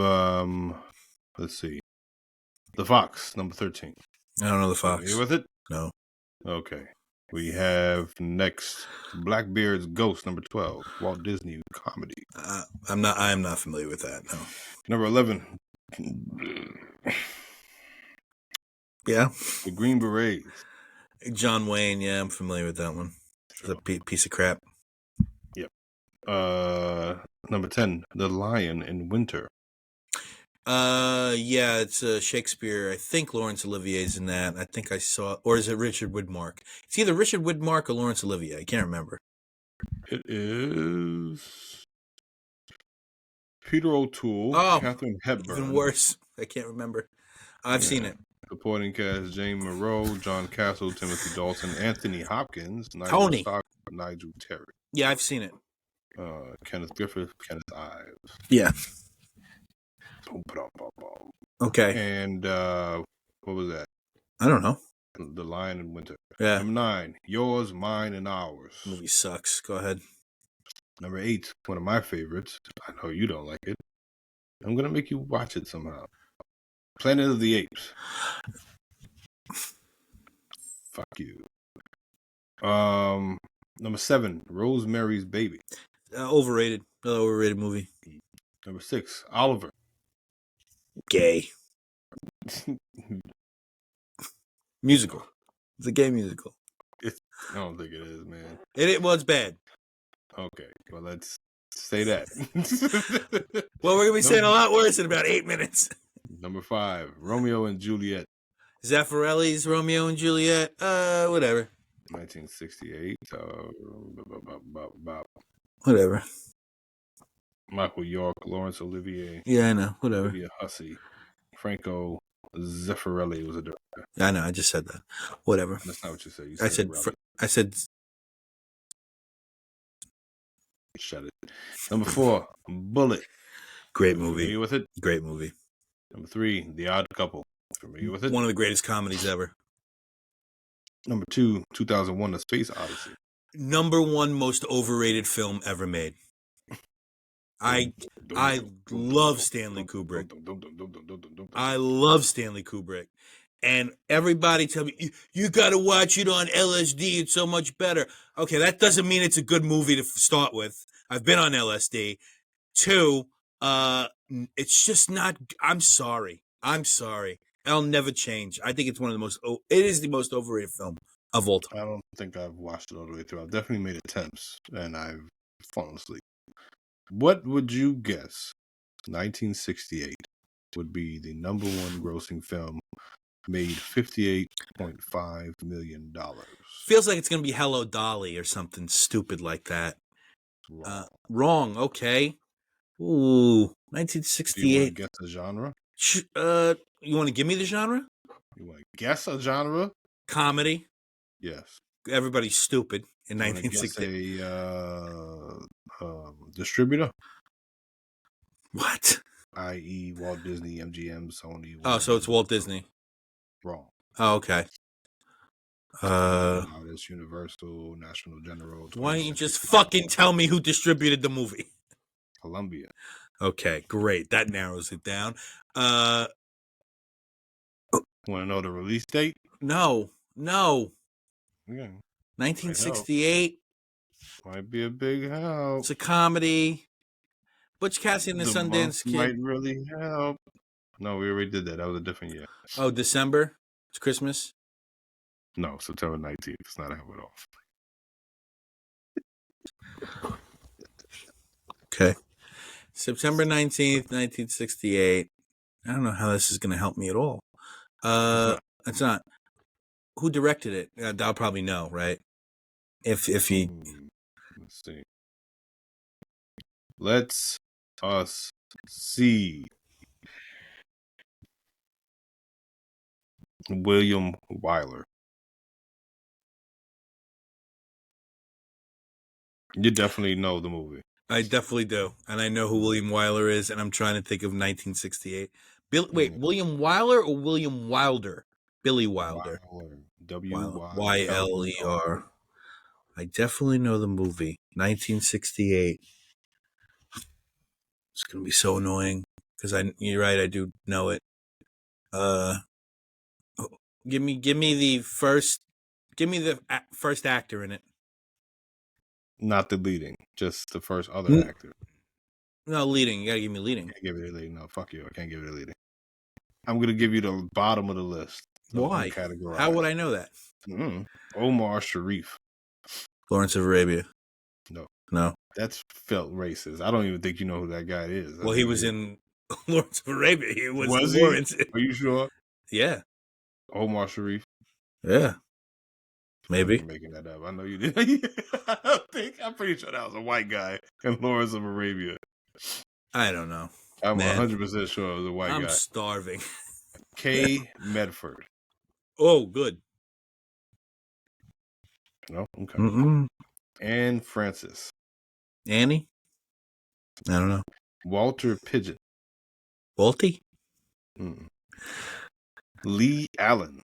let's see, The Fox, number 13. I don't know The Fox. Are you with it? No. Okay. We have next Blackbeard's Ghost, number 12, Walt Disney comedy. I am not familiar with that. No. Number 11, Yeah. The Green Berets. John Wayne. Yeah, I'm familiar with that one. It's a piece of crap. Yep. Number 10, The Lion in Winter. Yeah, it's Shakespeare. I think Laurence Olivier's in that. I think I saw, or is it Richard Widmark? It's either Richard Widmark or Laurence Olivier. I can't remember. It is Peter O'Toole, Oh, Katharine Hepburn. even worse. I can't remember. I've seen it. Supporting cast: Jane Moreau, John Castle, Timothy Dalton, Anthony Hopkins, Tony. Nigel Terry. Yeah, I've seen it. Kenneth Griffith, Kenneth Ives. Yeah. Okay. And what was that? I don't know. The Lion in Winter. Yeah. Number 9, Yours, Mine, and Ours. The movie sucks. Go ahead. Number 8, one of my favorites. I know you don't like it. I'm gonna make you watch it somehow. Planet of the Apes. Fuck you. Number 7, Rosemary's Baby. Overrated. Another overrated movie. Number 6, Oliver. Gay. Musical. It's a gay musical. I don't think it is, man. It was bad. Okay, well, let's say that. Well, we're going to be saying a lot worse in about 8 minutes. Number 5, Romeo and Juliet. Zaffarelli's Romeo and Juliet. Whatever. 1968. Whatever. Michael York, Laurence Olivier. Yeah, I know. Whatever. Olivia Hussey. Franco Zeffirelli was a director. I know. I just said that. Whatever. That's not what you said. You said I said. Shut it. Number 4, Bullet. Great movie. Familiar with it? Great movie. Number 3, The Odd Couple. Familiar with it? One of the greatest comedies ever. Number 2, 2001: A Space Odyssey. Number 1 most overrated film ever made. I love Stanley Kubrick. I love Stanley Kubrick. And everybody tell me, you got to watch it on LSD. It's so much better. Okay, that doesn't mean it's a good movie to start with. I've been on LSD. 2, it's just not. I'm sorry. I'll never change. I think it's it is the most overrated film of all time. I don't think I've watched it all the way through. I've definitely made attempts, and I've fallen asleep. What would you guess 1968 would be the number 1 grossing film, made $58.5 million? Feels like it's going to be Hello Dolly or something stupid like that. Wrong. Okay. Ooh, 1968. Do you want to guess a genre? You want to give me the genre? You want to guess a genre? Comedy. Yes. Everybody's stupid in 1968. A distributor? What? I.e. Walt Disney, MGM, Sony. Oh, so it's Walt Disney. Wrong. Oh, okay. It's Universal, National General. Why don't you just fucking tell me who distributed the movie? Columbia. Okay, great. That narrows it down. Want to know the release date? No. Yeah. 1968. Might be a big help. It's a comedy. Butch Cassidy and the Sundance Kid. Might really help. No, we already did that. That was a different year. Oh, December? It's Christmas? No, September 19th. It's not a help at all. Okay. September 19th, 1968. I don't know how this is going to help me at all. It's not. Who directed it? I'll probably know, right? If he... Let's see. Let's us see. William Wyler. You definitely know the movie. I definitely do. And I know who William Wyler is, and I'm trying to think of 1968. William Wyler or William Wilder? Billy Wilder. W-Y-L-E-R. I definitely know the movie. 1968. It's going to be so annoying because you're right, I do know it. Give me the first actor in it. Not the leading, just the first other actor. No, leading. You got to give me leading. I can't give it a leading. No, fuck you. I can't give it a leading. I'm going to give you the bottom of the list. Why? Uncategorized. How would I know that? Omar Sharif. Lawrence of Arabia. No. That's felt racist. I don't even think you know who that guy is. Well, he was in Lawrence of Arabia. He was Lawrence. Are you sure? Yeah. Omar Sharif. Yeah. Maybe. You're making that up. I know you did. I'm pretty sure that was a white guy in Lawrence of Arabia. I don't know. I'm 100% sure it was a white guy. I'm starving. Kay Medford. Oh, good. No? Okay. Mm-mm. Anne Francis. Annie? I don't know. Walter Pidgeon. Walty? Lee Allen.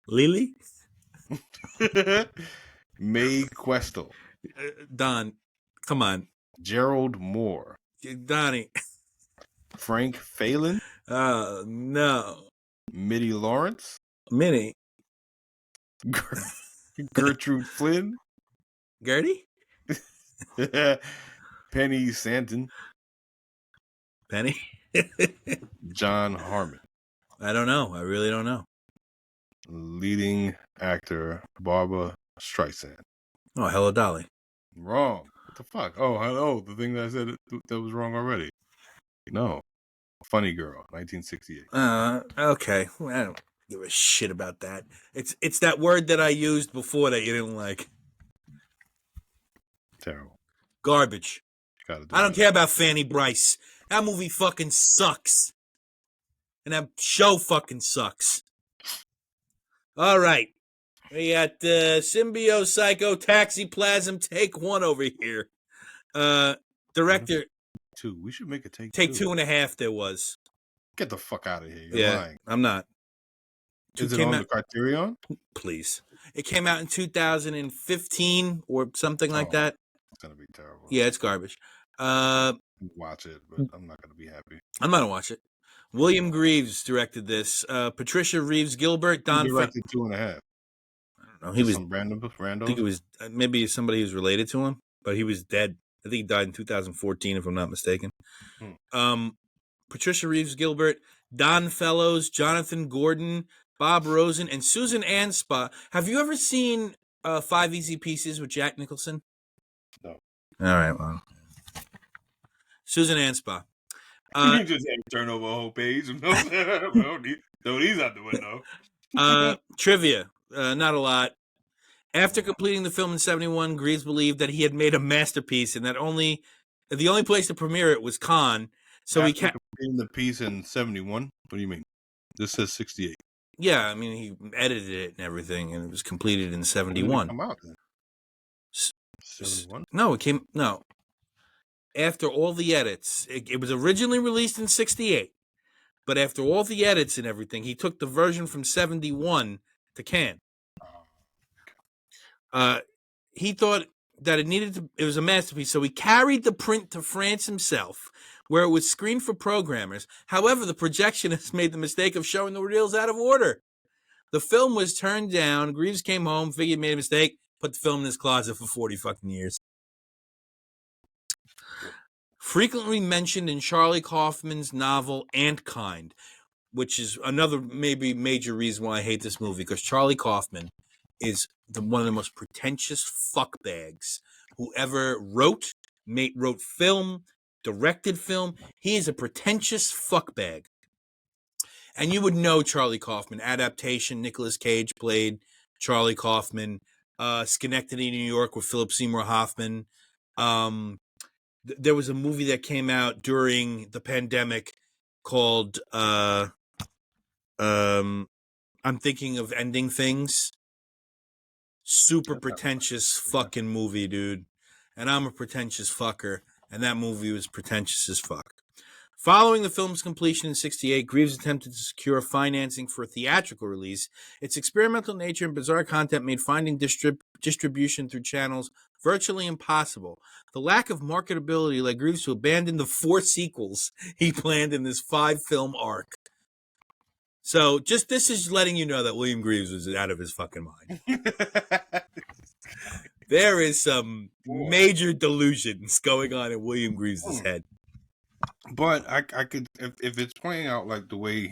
Lily? Mae Questel. Don, come on. Gerald Moore. Donnie. Frank Phelan. No. Mitty Lawrence. Minnie. Gertrude Flynn. Gertie? Penny Santon. Penny? John Harmon. I don't know. I really don't know. Leading actor Barbara Streisand. Oh, Hello Dolly. Wrong. What the fuck? Oh, the thing that I said that was wrong already. No. Funny Girl, 1968. Okay. Well, I don't give a shit about that. It's that word that I used before that you didn't like. Terrible. Garbage. I don't care about Fanny Bryce. That movie fucking sucks. And that show fucking sucks. All right. We got SymbioPsychoTaxiPlasm Take 1 over here. Director. Two. We should make a take 2.5 there was. Get the fuck out of here. You're lying. I'm not. Is it on the Criterion? Please. It came out in 2015 or something like that. It's going to be terrible. Yeah, it's garbage. Watch it, but I'm not going to be happy. I'm not going to watch it. William Greaves directed this. Patricia Reeves Gilbert. He directed 2.5. I don't know. He was some random. I think it was maybe somebody who's related to him, but he was dead. I think he died in 2014, if I'm not mistaken. Patricia Reeves Gilbert, Don Fellows, Jonathan Gordon, Bob Rosen, and Susan Anspa. Have you ever seen 5 Easy Pieces with Jack Nicholson? No. All right, well. Susan Anspa. You just had to turn over a whole page. Throw these out the window. Trivia. Not a lot. After completing the film in 1971, Greaves believed that he had made a masterpiece and that the only place to premiere it was Cannes. So he kept completing the piece in 1971. What do you mean? This says 1968. Yeah, I mean he edited it and everything, and it was completed in 1971. When did it come out then? 1971? No. After all the edits, it was originally released in 1968, but after all the edits and everything, he took the version from 1971 to Cannes. He thought that it was a masterpiece, so he carried the print to France himself, where it was screened for programmers. However, the projectionist made the mistake of showing the reels out of order. The film was turned down. Greaves came home, figured he made a mistake, put the film in his closet for 40 fucking years. Frequently mentioned in Charlie Kaufman's novel Antkind, which is another maybe major reason why I hate this movie, because Charlie Kaufman is one of the most pretentious fuckbags who ever wrote film, directed film. He is a pretentious fuckbag. And you would know Charlie Kaufman. Adaptation, Nicolas Cage played Charlie Kaufman. Schenectady, New York with Philip Seymour Hoffman. There was a movie that came out during the pandemic called I'm Thinking of Ending Things. Super pretentious fucking movie, dude. And I'm a pretentious fucker. And that movie was pretentious as fuck. Following the film's completion in 1968, Greaves attempted to secure financing for a theatrical release. Its experimental nature and bizarre content made finding distribution through channels virtually impossible. The lack of marketability led Greaves to abandon the 4 sequels he planned in this 5-film arc. So, this is letting you know that William Greaves was out of his fucking mind. There is some major delusions going on in William Greaves' head. But I could, if it's playing out like the way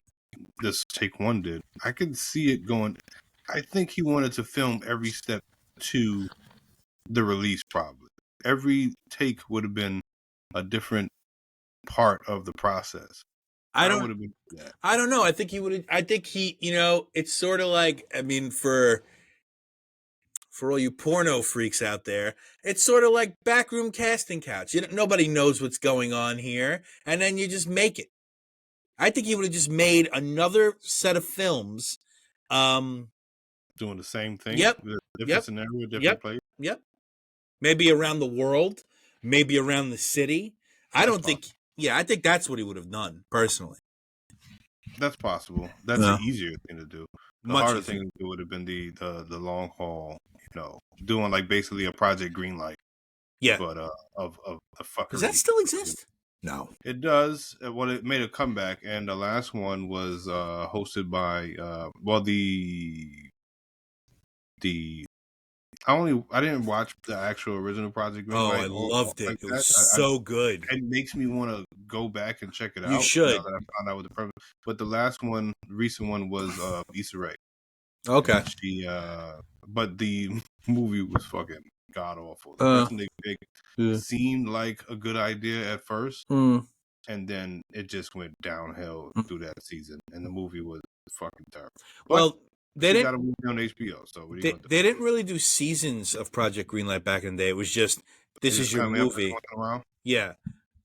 this take one did. I could see it going. I think he wanted to film every step to the release. Probably every take would have been a different part of the process. I would have been that. I don't know. I think he would. I think he. It's sort of like. I mean, for all you porno freaks out there, it's sort of like backroom casting couch. Nobody knows what's going on here, and then you just make it. I think he would have just made another set of films. Doing the same thing. Yep. Different scenario, different place. Yep. Maybe around the world, maybe around the city. I think that's what he would have done personally. That's possible. That's an easier thing to do. The harder thing to do would have been the long haul. Doing like basically a Project Greenlight. Yeah. But of the fuckery. Does that still exist? No. It does. Well, it made a comeback, and the last one was hosted by I didn't watch the actual original Project Greenlight. Oh, I loved it. It was so good. It makes me want to go back and check it out. You should. Now that I found out what the purpose. But the last one, recent one, was Issa Rae. Okay. But the movie was fucking god awful. It seemed like a good idea at first, and then it just went downhill through that season, and the movie was fucking terrible. But they got a movie on HBO, so what are you gonna do? They didn't really do seasons of Project Greenlight back in the day. It was just this is your movie. Yeah,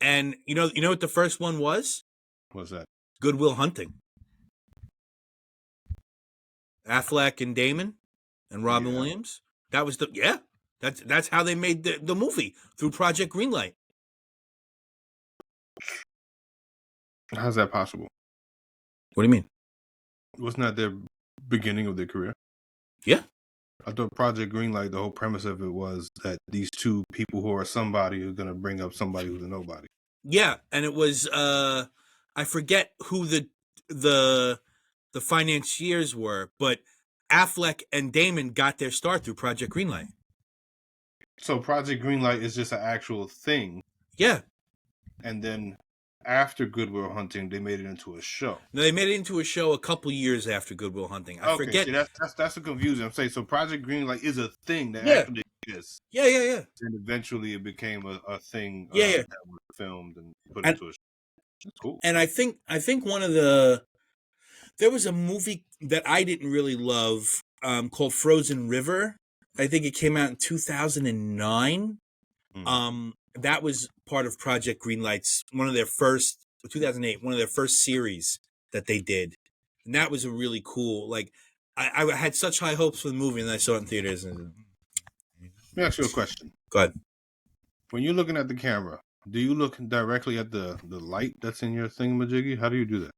and you know what the first one was? What's that? Good Will Hunting. Affleck and Damon and Robin Williams. That was that's how they made the movie, through Project Greenlight. How's that possible? What do you mean? Wasn't that their beginning of their career? Yeah. I thought Project Greenlight, the whole premise of it was that these two people who are somebody are going to bring up somebody who's a nobody. Yeah, and it was I forget who the financiers were, but Affleck and Damon got their start through Project Greenlight. So Project Greenlight is just an actual thing. Yeah. And then after Good Will Hunting, they made it into a show. No, they made it into a show a couple years after Good Will Hunting. I forget. See, that's the confusion. I'm saying, so Project Greenlight is a thing that actually exists. Yeah. And eventually it became a thing that was filmed and put into a show. That's cool. And I think one of there was a movie that I didn't really love called Frozen River. I think it came out in 2009. That was part of Project Greenlight's 2008, one of their first series that they did. And that was a really cool, like, I had such high hopes for the movie, and I saw it in theaters. Let me ask you a question. Go ahead. When you're looking at the camera, do you look directly at the light that's in your thingamajiggy? How do you do that?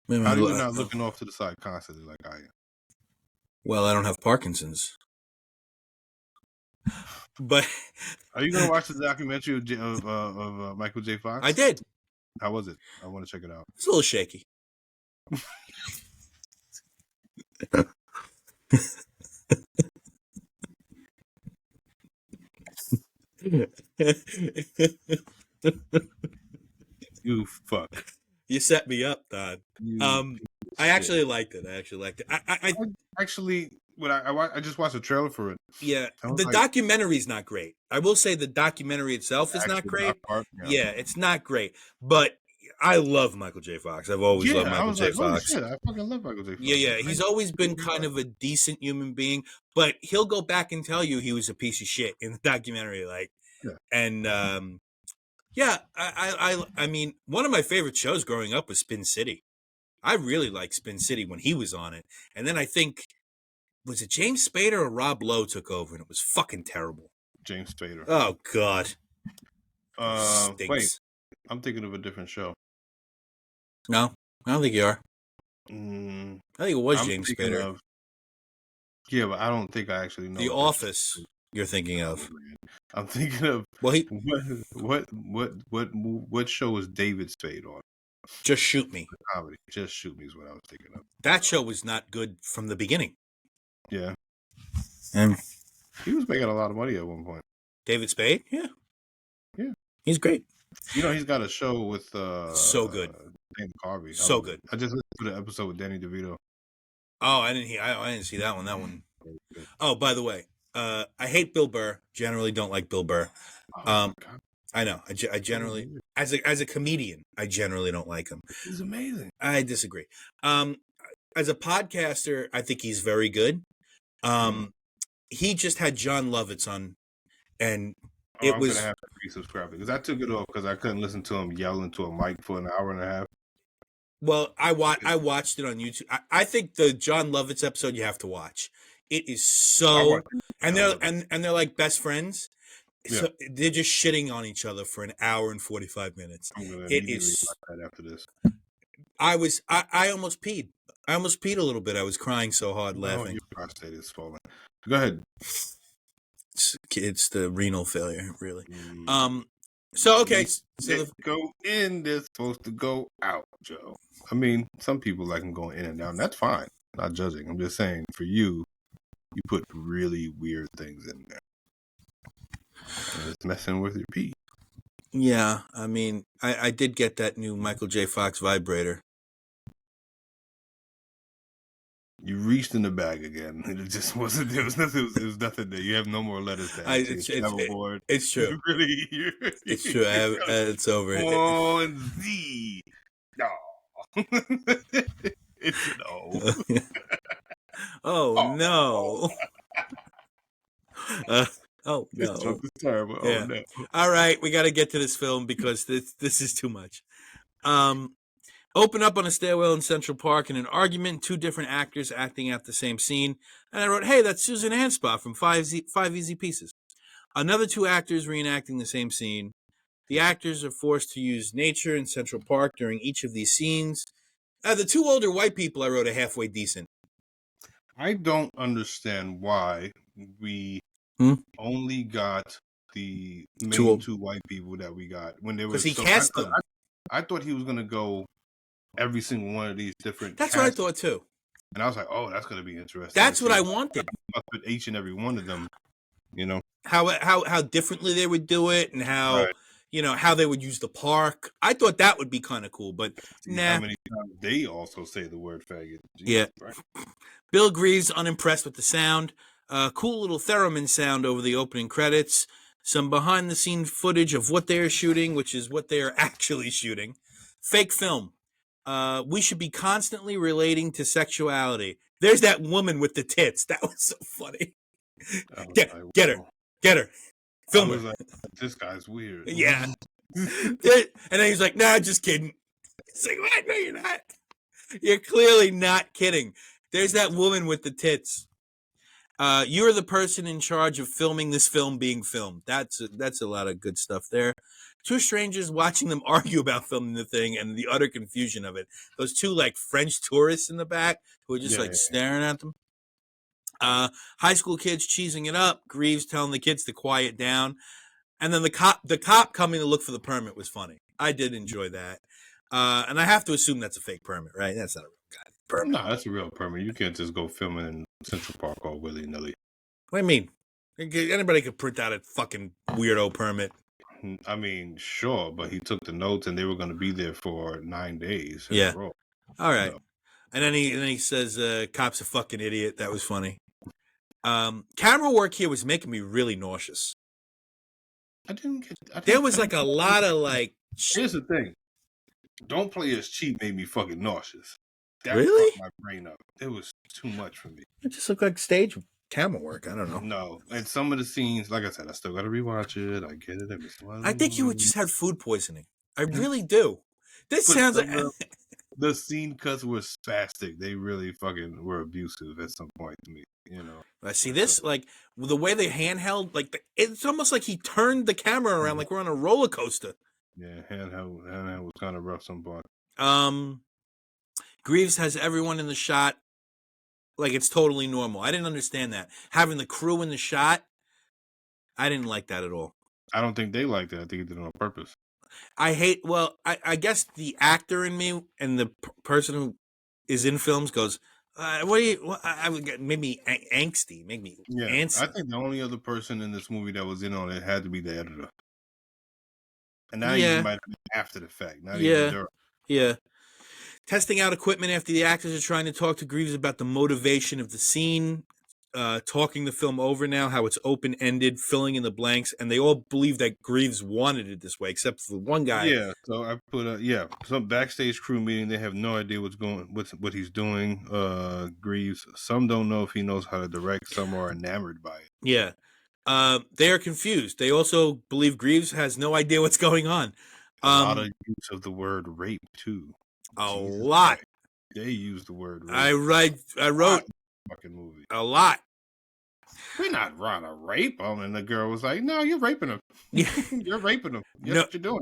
How do you not looking off to the side constantly like I am? Well, I don't have Parkinson's. But are you going to watch the documentary of Michael J. Fox? I did. How was it? I want to check it out. It's a little shaky. You fuck. You set me up, Don. I actually liked it. I just watched a trailer for it. Yeah, the documentary's not great. I will say the documentary itself is not great. Yeah, it's not great. But I love Michael J. Fox. I've always loved Michael J. Fox. Shit, I fucking love Michael J. Fox. Yeah. He's always been kind of a decent human being, but he'll go back and tell you he was a piece of shit in the documentary. And I mean, one of my favorite shows growing up was Spin City. I really liked Spin City when he was on it. And then I think, was it James Spader or Rob Lowe took over, and it was fucking terrible. James Spader. Oh, God. Wait, I'm thinking of a different show. No, I don't think you are. I think it was James Spader. Yeah, but I don't think I actually know. The Office you're thinking of. I'm thinking of what show was David Spade on? Just Shoot Me. Comedy. Just Shoot Me is what I was thinking of. That show was not good from the beginning. Yeah. And he was making a lot of money at one point. David Spade? Yeah. Yeah. He's great. He's got a show with so good. Dana Carvey. So good. I just listened to the episode with Danny DeVito. Oh, I didn't see that one. That one. Oh, by the way, I hate Bill Burr. Generally, don't like Bill Burr. Oh my God. I know. I generally, as a comedian, I generally don't like him. He's amazing. I disagree. As a podcaster, I think he's very good. He just had John Lovitz on, and I'm gonna have to resubscribe because I took it off because I couldn't listen to him yell into a mic for an hour and a half. Well, I watched it on YouTube. I think the John Lovitz episode you have to watch. It is so, and they're like best friends. Yeah. So they're just shitting on each other for an hour and 45 minutes. It is watch that after this. I almost peed. I almost peed a little bit. I was crying so hard laughing. Your prostate is swollen. Go ahead. It's the renal failure, really. So okay, so go in. They're supposed to go out, Joe. I mean, some people like them going in and out. And that's fine. I'm not judging. I'm just saying, for you put really weird things in there. And it's messing with your pee. Yeah, I mean, I did get that new Michael J. Fox vibrator. You reached in the bag again. It just wasn't. There was nothing. There was nothing there. You have no more letters to add. It's true. Really, it's true. It's over. Oh, and Z. No. It's an O. Oh no. Oh no. This joke is terrible. Yeah. Oh no. All right, we got to get to this film because this is too much. Open up on a stairwell in Central Park in an argument, two different actors acting out the same scene. And I wrote, hey, that's Susan Anspach from Five Easy Pieces. Another two actors reenacting the same scene. The actors are forced to use nature in Central Park during each of these scenes. The two older white people I wrote are halfway decent. I don't understand why we only got the main two white people that we got when they were. Because he cast them. I thought he was going to go every single one of these different. That's what I thought too. And I was like, oh, that's going to be interesting. That's what I wanted. With each and every one of them, you know, how differently they would do it and how how they would use the park. I thought that would be kind of cool, but nah. How many times they also say the word faggot? Jesus, yeah. Right? Bill Greaves unimpressed with the sound. Cool little theremin sound over the opening credits. Some behind-the-scene footage of what they are shooting, which is what they are actually shooting. Fake film. We should be constantly relating to sexuality. There's that woman with the tits. That was so funny. Get her. Film her. Like, this guy's weird. Yeah. And then he's like, nah, just kidding. It's like, what? No, you're not. You're clearly not kidding. There's that woman with the tits. You're the person in charge of filming this film being filmed. That's a lot of good stuff there. Two strangers watching them argue about filming the thing and the utter confusion of it. Those two like French tourists in the back who are just staring at them. High school kids cheesing it up. Greaves telling the kids to quiet down. And then the cop coming to look for the permit was funny. I did enjoy that. And I have to assume that's a fake permit, right? That's not a real permit. No, that's a real permit. You can't just go filming in Central Park all willy-nilly. What do you mean? Anybody could print out a fucking weirdo permit. I mean, sure, but he took the notes and they were going to be there for 9 days. Yeah. All right. So. And then he says, cop's a fucking idiot. That was funny. Camera work here was making me really nauseous. There was like a lot of like... Here's the thing. Don't Play As Cheap made me fucking nauseous. That really? fucked my brain up. It was too much for me. It just looked like stage camera work. I don't know. No. And some of the scenes, like I said, I still got to rewatch it. I get it. I think you would just have food poisoning. I really do. This sounds like... The scene cuts were spastic. They really fucking were abusive at some point to me, you know. I see this, like, the way they handheld, like, it's almost like he turned the camera around like we're on a roller coaster. Yeah, handheld was kind of rough some part. Greaves has everyone in the shot like it's totally normal. I didn't understand that. Having the crew in the shot, I didn't like that at all. I don't think they liked it. I think he did it on purpose. I guess the actor in me and the person who is in films goes, I would get maybe angsty, make me antsy. I think the only other person in this movie that was in on it had to be the editor. And now you might have been after the fact. Not even during. Yeah. Testing out equipment after the actors are trying to talk to Greaves about the motivation of the scene, talking the film over now, how it's open-ended, filling in the blanks, and they all believe that Greaves wanted it this way, except for one guy. Yeah, so I put some backstage crew meeting. They have no idea what he's doing. Greaves. Some don't know if he knows how to direct. Some are enamored by it. Yeah. They are confused. They also believe Greaves has no idea what's going on. A lot of use of the word rape too. Jesus lot. Christ. They use the word rape. I wrote fucking movie. A lot. We're not trying to rape him, and the girl was like, "No, you're raping him. You're raping him. That's what you're doing."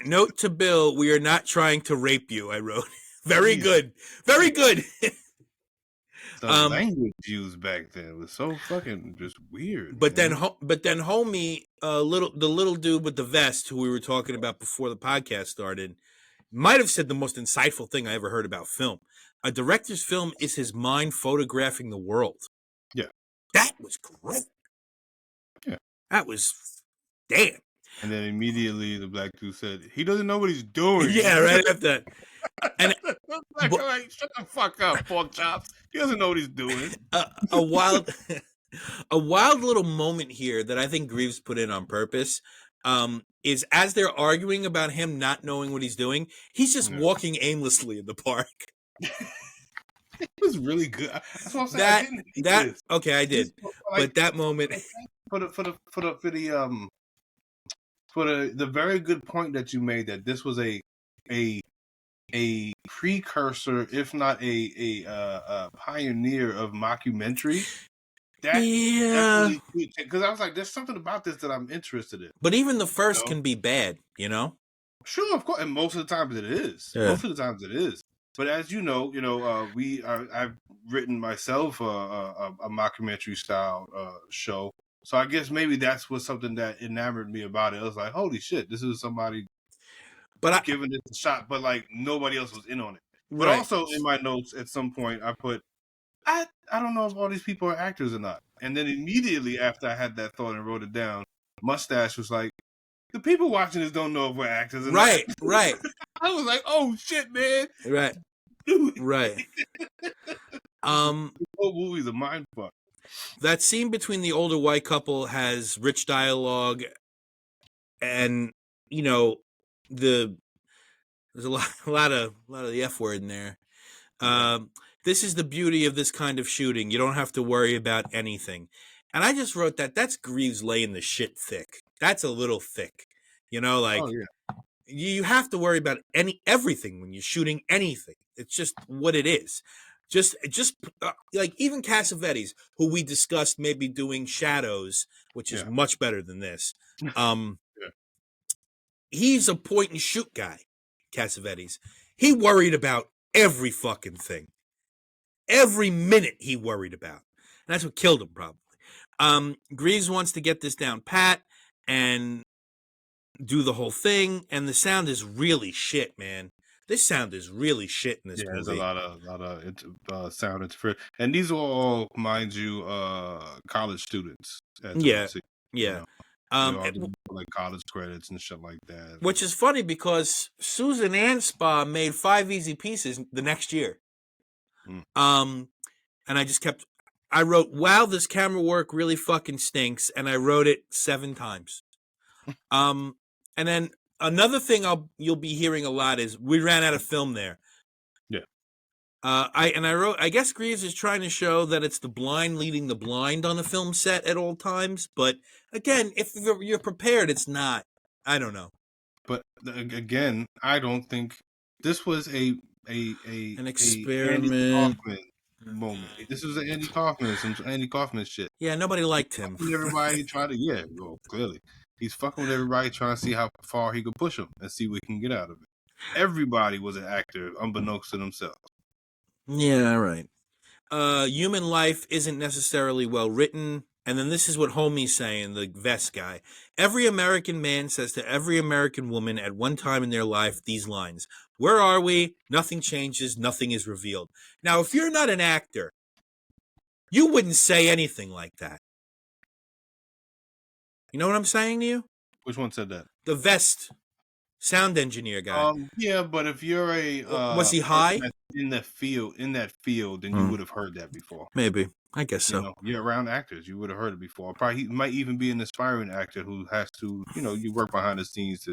Note to Bill: we are not trying to rape you. I wrote. Very good. Very good. The language used back then was so fucking just weird. But then homie, the little dude with the vest who we were talking about before the podcast started, might have said the most insightful thing I ever heard about film. A director's film is his mind photographing the world. Yeah. That was great. Yeah. That was damn. And then immediately the black dude said, he doesn't know what he's doing. Yeah, right after that. And like, shut the fuck up, pork chops. He doesn't know what he's doing. A wild little moment here that I think Greaves put in on purpose is as they're arguing about him not knowing what he's doing, he's just walking aimlessly in the park. It was really good. That's what I'm saying. I did. But that moment for the very good point that you made, that this was a precursor, if not a pioneer of mockumentary. That because I was like, there's something about this that I'm interested in. But even the first can be bad, you know? Sure, of course, and most of the times it is. Yeah. Most of the times it is. But as you know, I've written myself a mockumentary style show. So I guess maybe that's something that enamored me about it. I was like, holy shit, this is somebody giving it a shot, but like nobody else was in on it. But also in my notes at some point I put, I don't know if all these people are actors or not. And then immediately after I had that thought and wrote it down, Mustache was like, the people watching this don't know if we're actors or not. Right. I was like, oh shit, man. Right. The whole movie's a mind fuck. That scene between the older white couple has rich dialogue, and there's a lot of the F word in there. This is the beauty of this kind of shooting. You don't have to worry about anything. And I just wrote that's Greaves laying the shit thick. That's a little thick. You have to worry about everything when you're shooting anything. It's just what it is. Just like even Cassavetes, who we discussed maybe doing Shadows, which is much better than this. He's a point and shoot guy, Cassavetes. He worried about every fucking thing. Every minute he worried about. And that's what killed him, probably. Greaves wants to get this down pat and do the whole thing, and the sound is really shit, man. This sound is really shit in this movie. There's a lot of sound interference, and these are all, mind you, college students. Yeah. Like college credits and shit like that. Which is funny because Susan Anspaugh made 5 Easy Pieces the next year. And I wrote, wow, this camera work really fucking stinks, and I wrote it 7 times. And then another thing you'll be hearing a lot is we ran out of film there. Yeah. I wrote, I guess Greaves is trying to show that it's the blind leading the blind on the film set at all times. But again, if you're prepared, it's not. I don't know. But again, I don't think this was an experiment. Andy Kaufman moment. This was an some Andy Kaufman shit. Yeah, nobody liked him. Everybody tried to, clearly. He's fucking with everybody, trying to see how far he could push them and see what he can get out of it. Everybody was an actor, unbeknownst to themselves. Yeah, right. Human life isn't necessarily well written. And then this is what Homie's saying, the vest guy. Every American man says to every American woman at one time in their life these lines. Where are we? Nothing changes. Nothing is revealed. Now, if you're not an actor, you wouldn't say anything like that. You know what I'm saying to you? Which one said that? The vest sound engineer guy. Yeah, but if you're a Was he person high? that's in that field, then you would have heard that before. Maybe. I guess so. You know, you're around actors, you would have heard it before. Probably he might even be an aspiring actor who has to, you work behind the scenes to,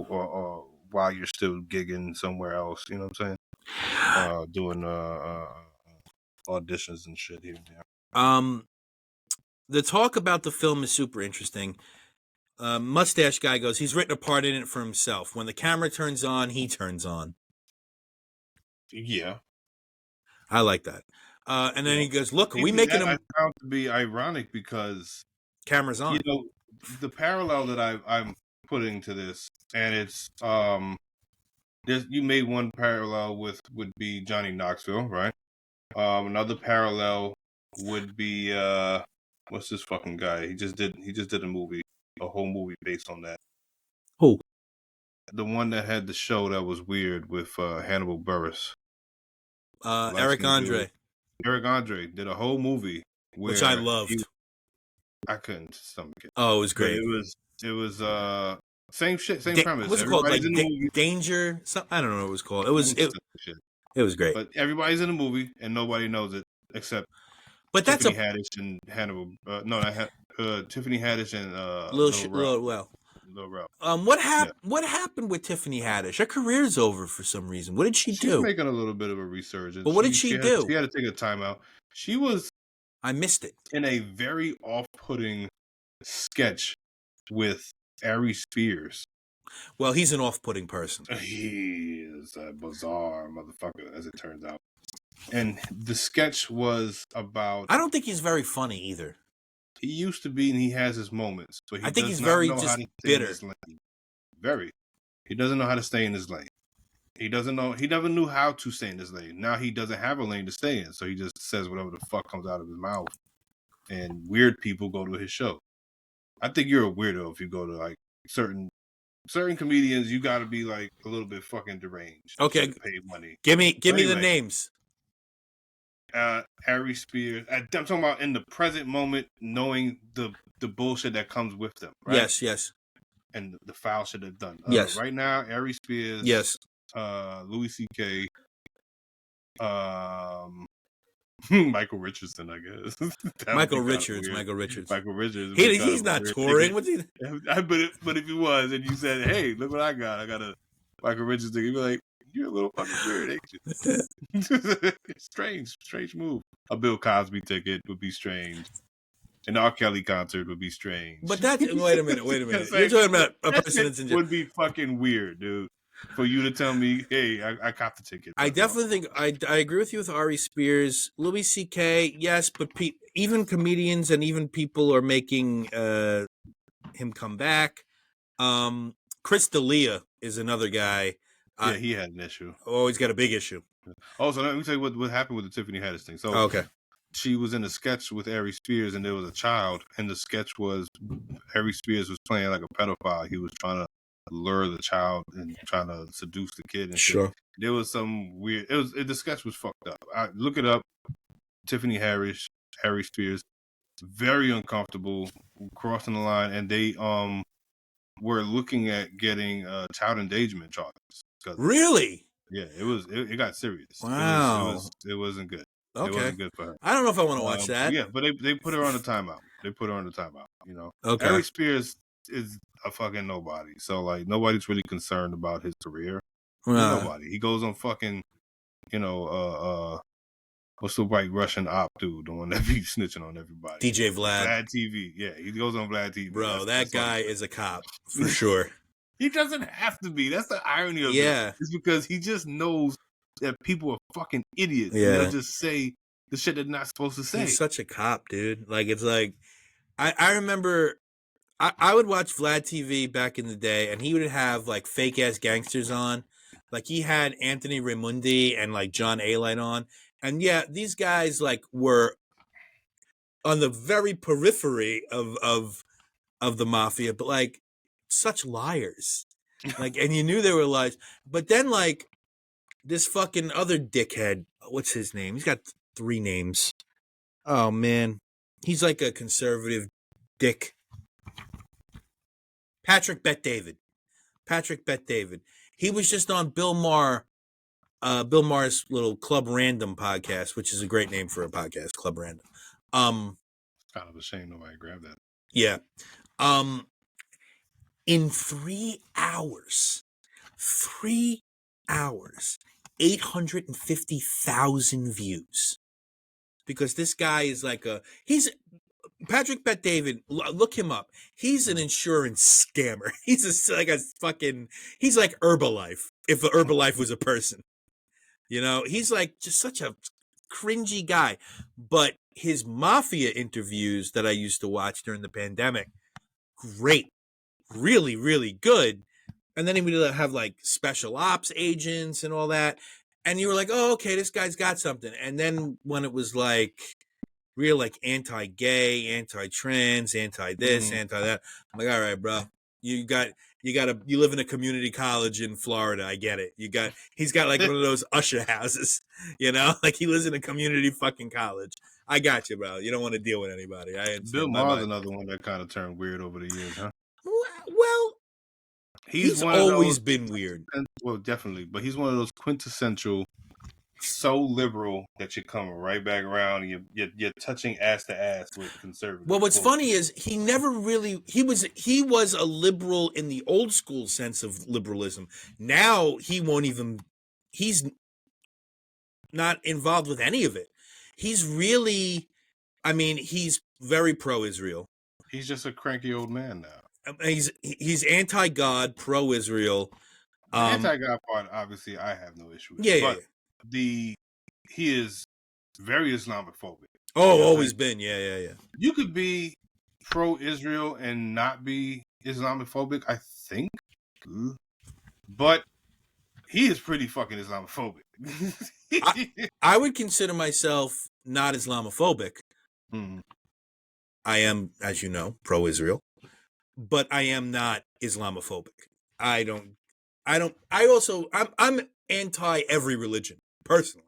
or while you're still gigging somewhere else. You know what I'm saying? Doing auditions and shit here and there. The talk about the film is super interesting. Mustache guy goes, he's written a part in it for himself. When the camera turns on, he turns on. Yeah. I like that. And then he goes, look, are we making I found to be ironic because cameras on. The parallel that I'm putting to this, and it's you made one parallel would be Johnny Knoxville, right? Another parallel would be what's this fucking guy? He just did a whole movie based on that. Who? The one that had the show that was weird with Hannibal Buress. Eric Andre. Eric Andre did a whole movie which I loved. I couldn't stomach it. Oh, it was great. It was same shit, same premise. What's it called? Like Danger? I don't know what it was called. It was great. But everybody's in the movie and nobody knows it except Tiffany Haddish and Hannibal. Tiffany Haddish and Lil Rel. What happened with Tiffany Haddish? Her career's over for some reason. What did she do? She's making a little bit of a resurgence. But what did she do? She had to take a timeout. She was. I missed it. In a very off-putting sketch with Ari Spears. Well, he's an off-putting person. He is a bizarre motherfucker, as it turns out. And the sketch was about. I don't think he's very funny either. He used to be, and he has his moments, but I think he's very just bitter. Very. He doesn't know how to stay in his lane. He doesn't know. He never knew how to stay in his lane. Now he doesn't have a lane to stay in, so he just says whatever the fuck comes out of his mouth. And weird people go to his show. I think you're a weirdo if you go to like certain comedians. You got to be like a little bit fucking deranged. Okay, to pay money. Give me the names. Ari Spears. I'm talking about in the present moment, knowing the bullshit that comes with them. Right? Yes. And the foul shit they've done. Yes. Right now, Ari Spears. Yes. Louis C.K. Michael Richardson, I guess. Michael Richards. He's not weird touring. What's he? But if he was, and you said, "Hey, look what I got! I got a Michael Richards ticket," you'd be like, "You're a little fucking weird, ain't you?" Strange move. A Bill Cosby ticket would be strange. An R. Kelly concert would be strange. But wait a minute. You're talking about a person that's in jail. Would be fucking weird, dude. For you to tell me, hey, I caught the ticket. I definitely think I agree with you with Ari Spears. Louis C.K., yes, but even comedians and even people are making him come back. Chris D'Elia is another guy. Yeah, he had an issue. Oh, he's got a big issue. Also, let me tell you what happened with the Tiffany Haddish thing. So, okay. She was in a sketch with Ari Spears, and there was a child, and the sketch was Ari Spears was playing like a pedophile. He was trying to lure the child and trying to seduce the kid. And sure. Shit. There was some weird. The sketch was fucked up. Look it up. Tiffany Haddish, Ari Spears, very uncomfortable crossing the line, and they were looking at getting child endangerment charges. Really? Yeah, it got serious. Wow, it wasn't good. Okay. It wasn't good for her. I don't know if I want to watch that. Yeah, but they put her on the timeout. You know. Okay. Ari Spears is a fucking nobody. So like nobody's really concerned about his career. Nobody. He goes on fucking, what's the white Russian op dude, the one that be snitching on everybody? DJ Vlad. Vlad TV. Yeah, he goes on Vlad TV. Bro, that guy is a cop for sure. He doesn't have to be. That's the irony of it. It's because he just knows that people are fucking idiots. Yeah. And they'll just say the shit they're not supposed to say. He's such a cop, dude. Like, it's like, I remember I would watch Vlad TV back in the day, and he would have like fake ass gangsters on. Like, he had Anthony Raimundi and like John A-Light on. And yeah, these guys like were on the very periphery of the mafia, but like such liars. Like, and you knew they were lies. But then like this fucking other dickhead, what's his name? He's got 3 names. Oh man, he's like a conservative dick. Patrick Bet David. Patrick Bet David. He was just on Bill Maher's little Club Random podcast, which is a great name for a podcast, Club Random. Kind of a shame nobody grabbed that. Yeah. In 3 hours, 850,000 views. Because this guy is like Patrick Bet David, look him up. He's an insurance scammer. He's he's like Herbalife, if Herbalife was a person. You know, he's like just such a cringy guy. But his mafia interviews that I used to watch during the pandemic, great. Really, really good. And then he would have like special ops agents and all that. And you were like, oh, okay, this guy's got something. And then when it was like real, like anti-gay, anti-trans, anti-this, anti-that, I'm like, all right, bro, you live in a community college in Florida. I get it. He's got like one of those usher houses, you know, like he lives in a community fucking college. I got you, bro. You don't want to deal with anybody. Bill Maher's another one that kind of turned weird over the years, huh? Well, he's always been weird. Well, definitely, but he's one of those quintessential, so liberal that you're coming right back around. And you're touching ass to ass with conservatives. Well, what's funny is he never really he was a liberal in the old school sense of liberalism. Now he's not involved with any of it. He's really, he's very pro-Israel. He's just a cranky old man now. He's anti-God, pro-Israel. The anti-God part, obviously, I have no issue with. Yeah. He is very Islamophobic. Oh, always been. Yeah. You could be pro-Israel and not be Islamophobic, I think. But he is pretty fucking Islamophobic. I would consider myself not Islamophobic. I am, as you know, pro-Israel. But I am not Islamophobic. I'm anti every religion, personally.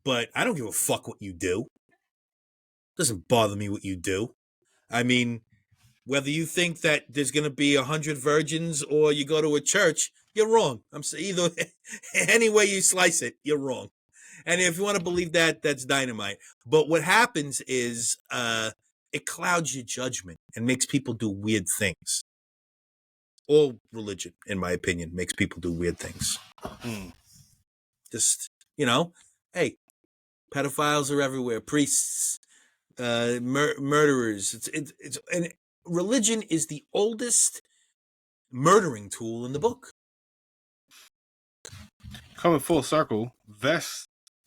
But I don't give a fuck what you do. It doesn't bother me what you do. I mean, whether you think that there's going to be 100 virgins or you go to a church, you're wrong. I'm saying either any way you slice it, you're wrong. And if you want to believe that, that's dynamite. But what happens is it clouds your judgment and makes people do weird things. All religion, in my opinion, makes people do weird things. Just, hey, pedophiles are everywhere. Priests, murderers. It's and religion is the oldest murdering tool in the book. Coming full circle,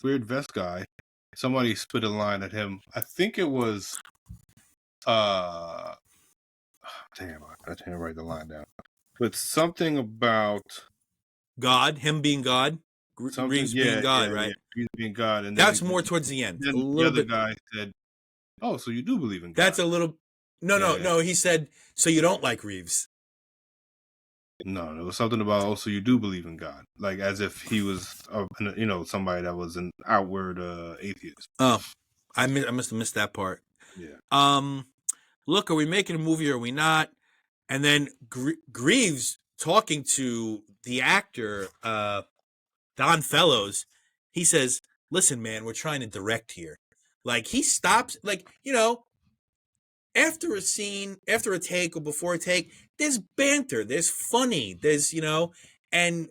weird vest guy, somebody spit a line at him. I think it was damn, I can't write the line down. But something about God, him being God, Greaves being God, right? Yeah, Greaves being God, and that's more towards the end. Then the other guy said, "Oh, so you do believe in God?" That's a little. No. He said, "So you don't like Greaves?" No, it was something about, "Oh, so you do believe in God?" Like as if he was, somebody that was an outward atheist. Oh, I must have missed that part. Yeah. Look, are we making a movie or are we not? And then Greaves talking to the actor, Don Fellows, he says, listen, man, we're trying to direct here. Like, he stops, like, after a scene, after a take or before a take, there's banter, there's funny, there's, and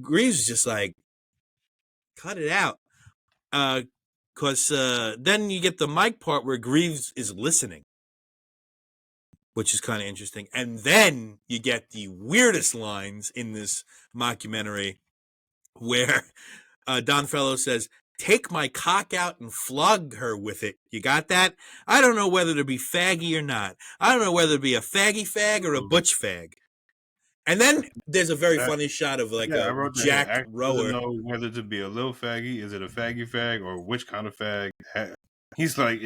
Greaves is just like, cut it out. Because then you get the mic part where Greaves is listening, which is kind of interesting. And then you get the weirdest lines in this mockumentary where Don Fellows says, take my cock out and flog her with it. You got that? I don't know whether to be faggy or not. I don't know whether to be a faggy fag or a butch fag. And then there's a very funny shot of like a jacked rower. Doesn't know whether to be a little faggy. Is it a faggy fag or which kind of fag? He's like,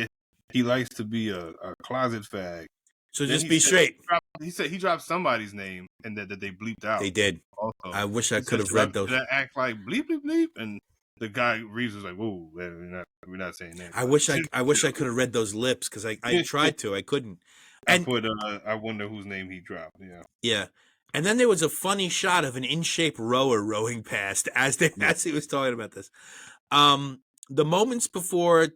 he likes to be a closet fag. So just be straight. He said he dropped somebody's name and that they bleeped out. They did. Also, I wish I could have read those. That act like bleep bleep bleep, and the guy Reeves was like, "Whoa, we're not saying that." I wish I could have read those lips because I tried to, I couldn't. And I wonder whose name he dropped. Yeah. Yeah, And then there was a funny shot of an in-shape rower rowing past as he was talking about this. The moments before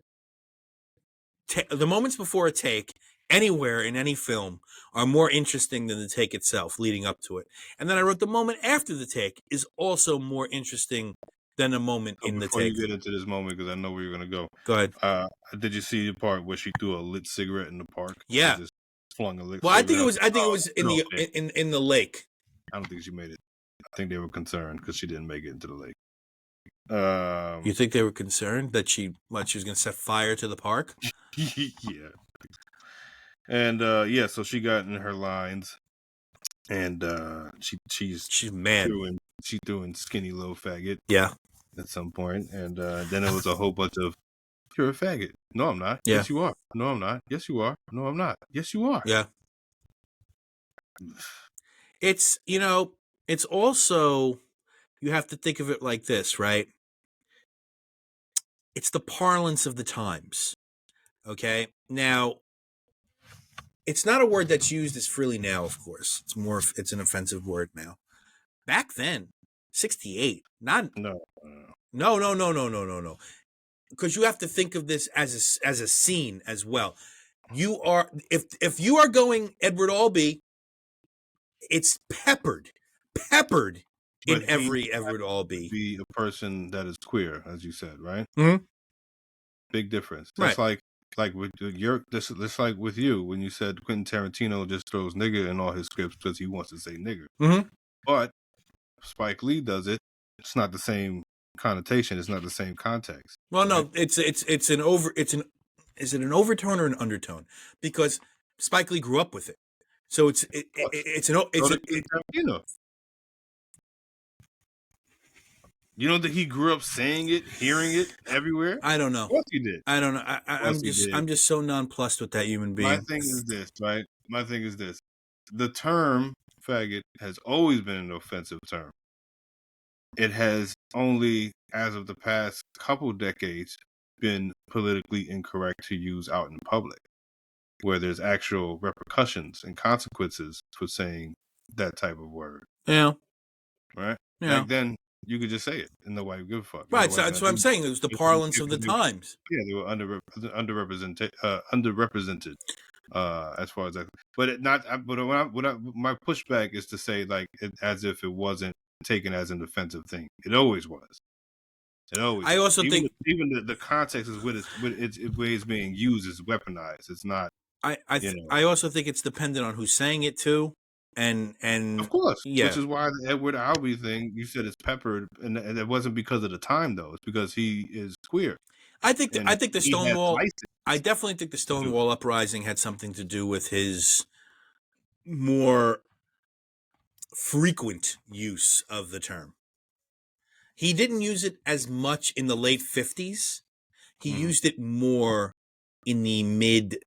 a take anywhere in any film are more interesting than the take itself leading up to it. And then I wrote the moment after the take is also more interesting than the moment in the take. Before you get into this moment, because I know where you're going to go. Go ahead. Did you see the part where she threw a lit cigarette in the park? Yeah. She just flung a lit Well, cigarette. I think it was in the lake. I don't think she made it. I think they were concerned because she didn't make it into the lake. You think they were concerned that she was going to set fire to the park? Yeah. And so she got in her lines, and she's mad. She's doing skinny little faggot. Yeah. At some point, and then it was a whole bunch of, "You're a faggot." No, I'm not. Yeah. Yes, you are. No, I'm not. Yes, you are. No, I'm not. Yes, you are. Yeah. It's, it's also, you have to think of it like this, right? It's the parlance of the times. Okay? Now, it's not a word that's used as freely now, of course. It's an offensive word now. Back then, 68, not... No. Because you have to think of this as a scene as well. You are, if you are going Edward Albee, it's peppered in every Edward Albee. Be a person that is queer, as you said, right? Mm-hmm. Big difference. That's right. like with this like with you when you said Quentin Tarantino just throws nigger in all his scripts because he wants to say nigger. Mm-hmm. But Spike Lee does it. It's not the same connotation. It's not the same context. Well, right? No, is it an overtone or an undertone? Because Spike Lee grew up with it, so You know that he grew up saying it, hearing it everywhere. I don't know. Of course he did. I don't know. I'm just so nonplussed with that human being. My thing is this, right? The term faggot has always been an offensive term. It has only, as of the past couple decades, been politically incorrect to use out in public, where there's actual repercussions and consequences for saying that type of word. Yeah. Right? Yeah. Back then, you could just say it, and nobody would give a fuck. Right, so that's what I'm saying. It was the parlance of the times. Yeah, they were underrepresented. As far as that, but my pushback is to say as if it wasn't taken as an offensive thing. It always was. I also think even the context is with its way it's being used is weaponized. It's not. I also think it's dependent on who's saying it too, and of course, yeah. Which is why the Edward Albee thing you said is peppered, and it wasn't because of the time though. It's because he is queer. I think the Stonewall. I definitely think the Stonewall uprising had something to do with his more frequent use of the term. He didn't use it as much in the late 50s. He used it more in the mid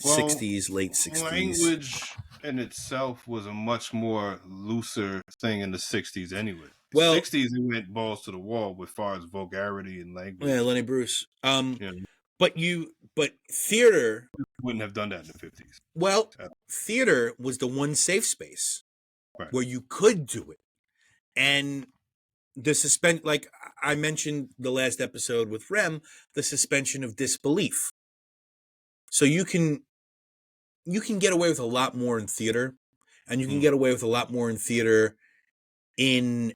60s, late 60s. Language in itself was a much more looser thing in the 60s anyway. Well, 60s it went balls to the wall with far as vulgarity and language. Yeah, Lenny Bruce. But theater wouldn't have done that in the 50s. Well, theater was the one safe space where you could do it. And the like I mentioned the last episode with Rem, the suspension of disbelief. So you can get away with a lot more in theater, and you can get away with a lot more in theater in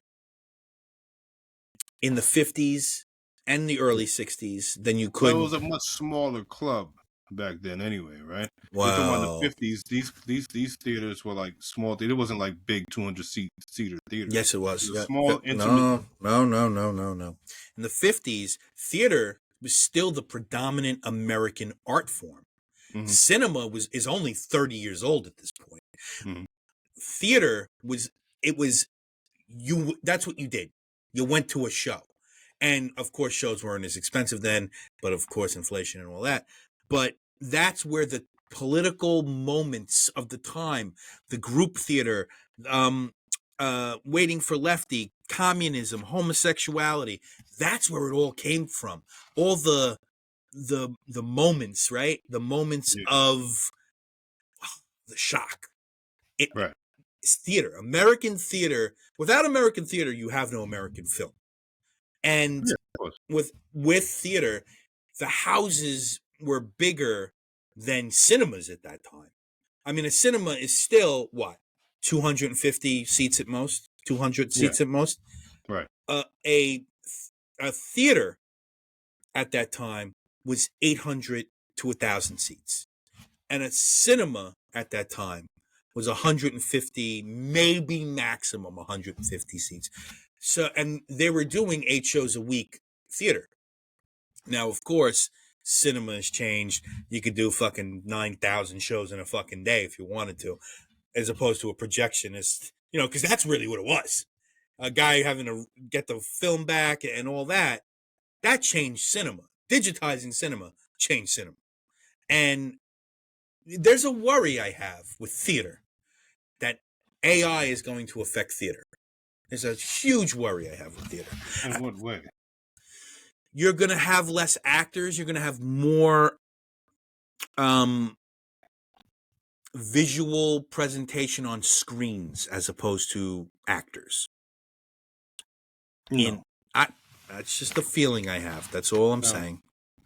the 50s and the early 60s than you could. Well, it was a much smaller club back then anyway, right? Wow. In the 50s, these theaters were like small. It wasn't like big 200-seater theaters. Yes, it was. It was small, intimate. No. In the 50s, theater was still the predominant American art form. Mm-hmm. Cinema is only 30 years old at this point. Mm-hmm. Theater that's what you did. You went to a show. And of course, shows weren't as expensive then, but of course, inflation and all that. But that's where the political moments of the time, the group theater, Waiting for Lefty, communism, homosexuality, that's where it all came from. All the moments, right? The moments of the shock. Right. is theater. American theater. Without American theater, you have no American film. And with theater, the houses were bigger than cinemas at that time. I mean, a cinema is still what, 250 seats at most, 200 seats at most. Right. A theater at that time was 800 to 1,000 seats, and a cinema at that time was 150, maybe maximum 150 seats. So, and they were doing 8 shows a week theater. Now, of course, cinema has changed. You could do fucking 9,000 shows in a fucking day if you wanted to, as opposed to a projectionist, because that's really what it was. A guy having to get the film back and all that. That changed cinema. Digitizing cinema changed cinema. And there's a worry I have with theater that AI is going to affect theater. There's a huge worry I have with theater. In what way? You're going to have less actors. You're going to have more visual presentation on screens as opposed to actors. No. That's just the feeling I have. That's all I'm saying.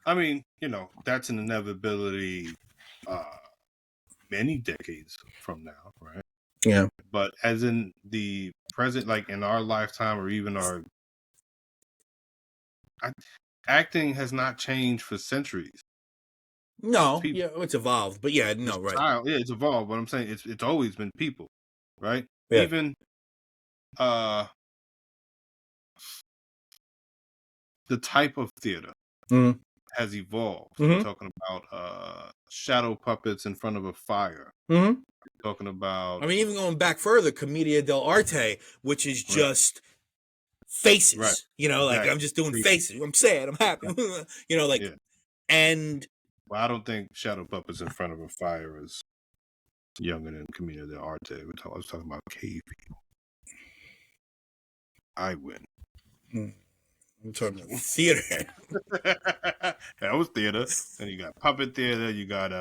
I mean, that's an inevitability many decades from now, right? Yeah. But as in the present, like in our lifetime or even acting has not changed for centuries. No, it's evolved, but right. It's evolved, but I'm saying it's always been people, right? Yeah. Even the type of theater has evolved. We're talking about shadow puppets in front of a fire. Talking about, I mean, even going back further, Commedia dell'arte, which is just faces. Right. Like I'm just doing faces. I'm sad. I'm happy. And well, I don't think shadow puppets in front of a fire is younger than Commedia dell'arte. I was talking about cave people. I win. I'm talking about theater. That was theater. And you got puppet theater. You got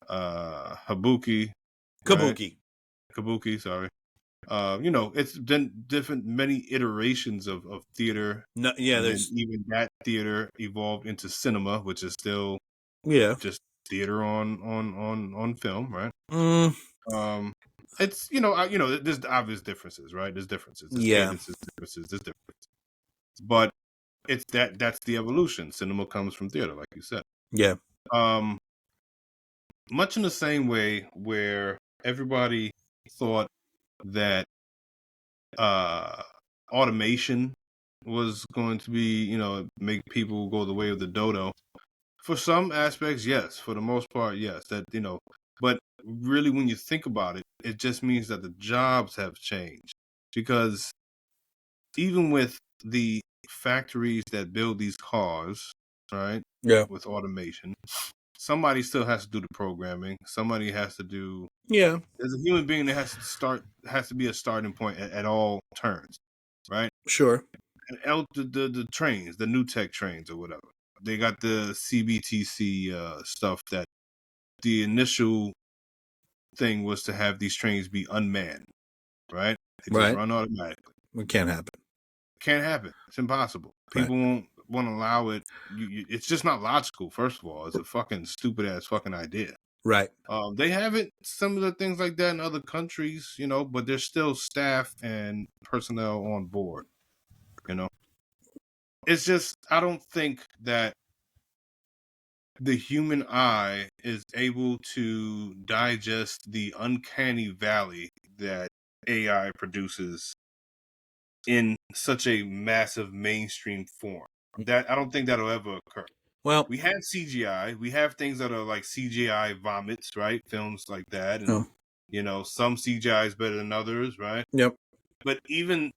Kabuki. Kabuki. Right? Kabuki, sorry. It's been many iterations of theater. No, yeah, there's even that theater evolved into cinema, which is still just theater on film, right? It's there's obvious differences, right? There's differences. There's cadences, differences. There's differences. But it's that's the evolution. Cinema comes from theater, like you said. Yeah. Much in the same way where everybody thought that automation was going to be, make people go the way of the dodo. For some aspects, yes. For the most part, yes. That but really, when you think about it, it just means that the jobs have changed, because even with the factories that build these cars, right? Yeah. With automation, somebody still has to do the programming. Somebody has to do. Yeah. There's a human being that has to be a starting point at all turns, right? Sure. And the trains, the new tech trains or whatever, they got the CBTC stuff that the initial thing was to have these trains be unmanned, right? They just run automatically. It can't happen. Can't happen. It's impossible. People won't want to allow it. It's just not logical. First of all, it's a fucking stupid ass fucking idea. Right. They have it, some of the things like that in other countries, but there's still staff and personnel on board. It's just, I don't think that the human eye is able to digest the uncanny valley that AI produces in such a massive mainstream form. That I don't think that'll ever occur. Well, we have CGI. We have things that are like CGI vomits, right? Films like that. And, some CGI is better than others, right? Yep. But even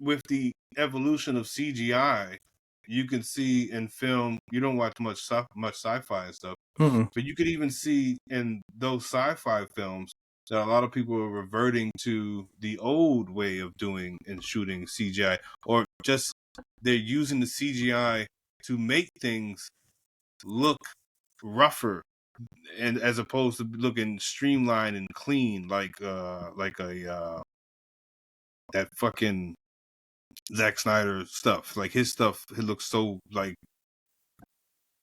with the evolution of CGI, you can see in film, you don't watch much sci-fi and stuff, but you could even see in those sci-fi films that a lot of people are reverting to the old way of doing and shooting CGI, or just they're using the CGI to make things look rougher and as opposed to looking streamlined and clean like that fucking Zack Snyder stuff. Like his stuff, it looks so like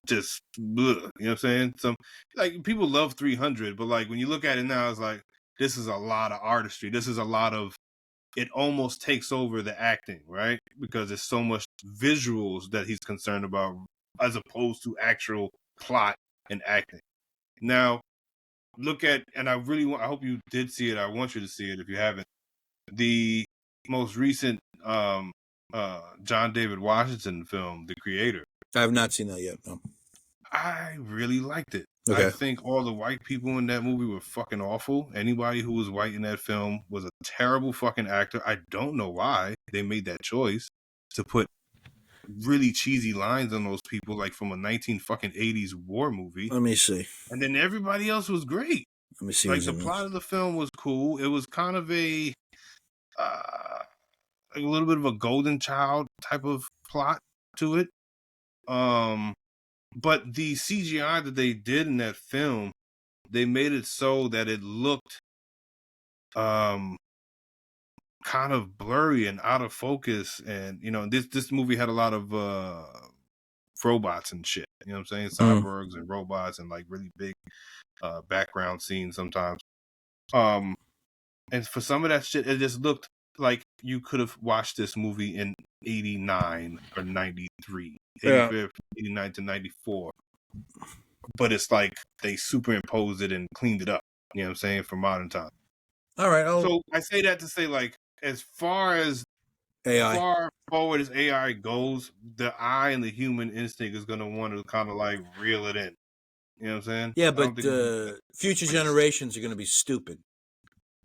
just bleh, you know what I'm saying? Some like people love 300, but like when you look at it now, it's like this is a lot of artistry. This is a lot of it almost takes over the acting, right? Because there's so much visuals that he's concerned about as opposed to actual plot and acting. Now, look at, and I hope you did see it. I want you to see it if you haven't. The most recent John David Washington film, The Creator. I have not seen that yet. No. I really liked it. Okay. I think all the white people in that movie were fucking awful. Anybody who was white in that film was a terrible fucking actor. I don't know why they made that choice to put really cheesy lines on those people, like from a 1980s war movie. Let me see. And then everybody else was great. Let me see. Like the plot of the film was cool. It was kind of a little bit of a Golden Child type of plot to it. But the CGI that they did in that film, they made it so that it looked kind of blurry and out of focus. And you know, this movie had a lot of robots and shit. You know what I'm saying? Cyborgs and robots and like really big background scenes sometimes. And for some of that shit, it just looked like you could have watched this movie in 89 or 93. 89 to 94. But it's like they superimposed it and cleaned it up, you know what I'm saying, for modern time. All right. So I say that to say, like, as far as far forward as AI goes, the eye and the human instinct is going to want to kind of like reel it in. You know what I'm saying? Yeah, but future generations are going to be stupid.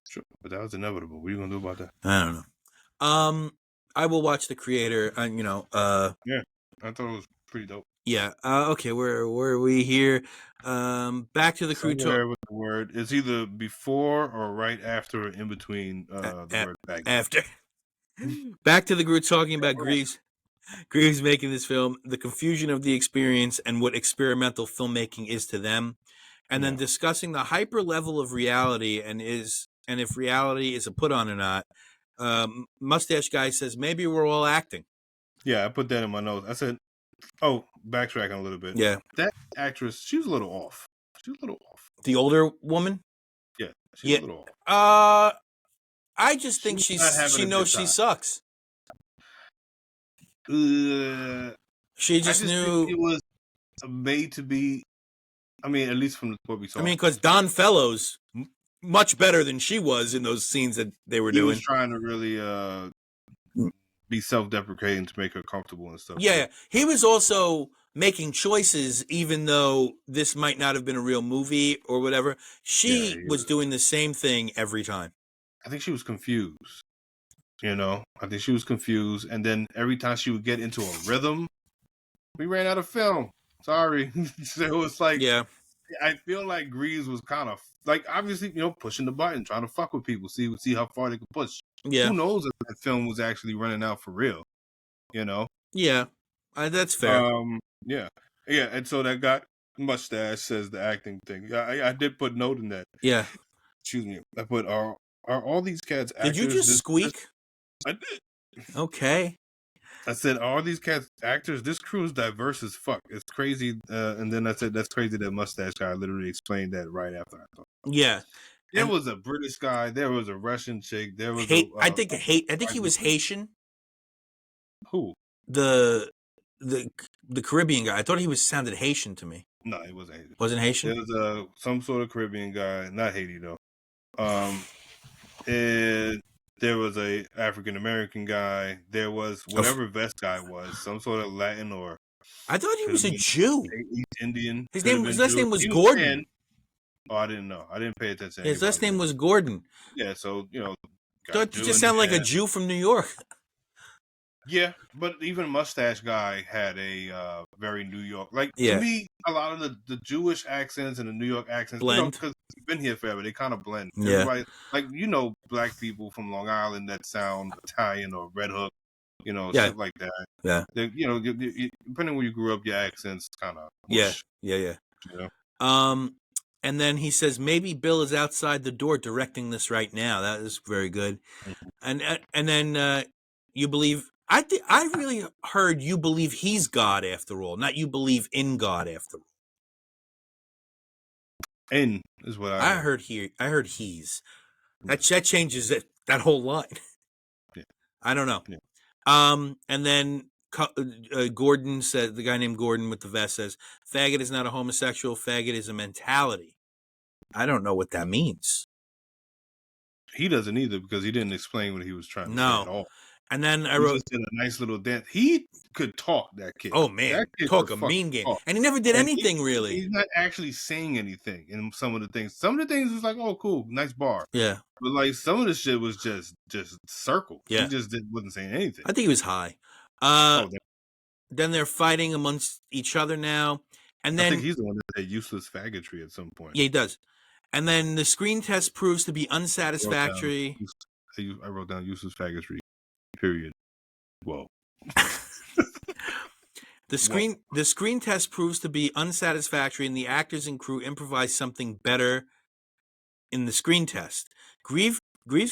Sure, but that was inevitable. What are you going to do about that? I don't know. I will watch The Creator. Yeah, I thought it was pretty dope. Yeah. Okay. Where are we here? Back to the crew talk. With the word, it's either before or right after or in between the word back. After. Back to the crew talking about Greaves. Greaves making this film, the confusion of the experience and what experimental filmmaking is to them, and then discussing the hyper level of reality and if reality is a put on or not. Mustache Guy says maybe we're all acting. Yeah, I put that in my notes. I said, backtracking a little bit. Yeah. That actress, she was a little off. The older woman? Yeah, she's a little off. I just think she knows she sucks. She just knew it was made to be. I mean, at least from what we saw. I mean, because Don Fellows much better than she was in those scenes that they were doing. He was trying to really be self-deprecating to make her comfortable and stuff. Yeah, he was also making choices, even though this might not have been a real movie or whatever. She was doing the same thing every time. I think she was confused. You know, I think she was confused, and then every time she would get into a rhythm, we ran out of film. Sorry, so it was like, I feel like Greaves was kind of like, obviously, you know, pushing the button, trying to fuck with people, see how far they could push. Yeah, who knows if that film was actually running out for real? You know? Yeah, that's fair. Yeah, and so that got Mustache says the acting thing. I did put note in that. Yeah, excuse me. I put are all these cats actors? Did you just squeak? I did. Okay. I said, are all these cats actors? This crew is diverse as fuck. It's crazy. And then I said, that's crazy that Mustache Guy literally explained that right after I thought. Yeah. There was a British guy. There was a Russian chick. There was I think he was Haitian. Who? The Caribbean guy. I thought he sounded Haitian to me. No, he wasn't Haitian. Wasn't Haitian? There was some sort of Caribbean guy, not Haiti though. And there was a African American guy. There was whatever vest guy was, some sort of Latin or. I thought he was a Jew. East Indian. His last name was Gordon. Oh, I didn't know. I didn't pay attention. His last name was Gordon. Yeah, so you know. Don't you just sound like a Jew from New York? Yeah, but even Mustache Guy had a very New York. Like to me, a lot of the Jewish accents and the New York accents blend because we've been here forever. They kind of blend. Yeah. Everybody, like black people from Long Island that sound Italian or Red Hook, shit like that. Yeah. Depending where you grew up, your accents kind of yeah. You know? And then he says, maybe Bill is outside the door directing this right now. That is very good. And then you believe, I really heard you believe he's God after all, not you believe in God after all. In is what I heard here. I heard he's. That changes that whole line. Yeah. I don't know. Yeah. And then Gordon said, the guy named Gordon with the vest says, faggot is not a homosexual. Faggot is a mentality. I don't know what that means. He doesn't either because he didn't explain what he was trying to say at all. And then I he wrote, just did a nice little dance. He could talk, that kid. Oh man, that kid talk a mean game, and he never did anything really. He's not actually saying anything in some of the things. Some of the things was like, oh, cool, nice bar. Yeah, but like some of the shit was just circle. Yeah, he just wasn't saying anything. I think he was high. Then they're fighting amongst each other now, and then I think he's the one that said useless faggotry at some point. Yeah, he does. And then the screen test proves to be unsatisfactory. I wrote down useless faggotry. Period. Whoa. The screen test proves to be unsatisfactory, and the actors and crew improvise something better in the screen test. Greaves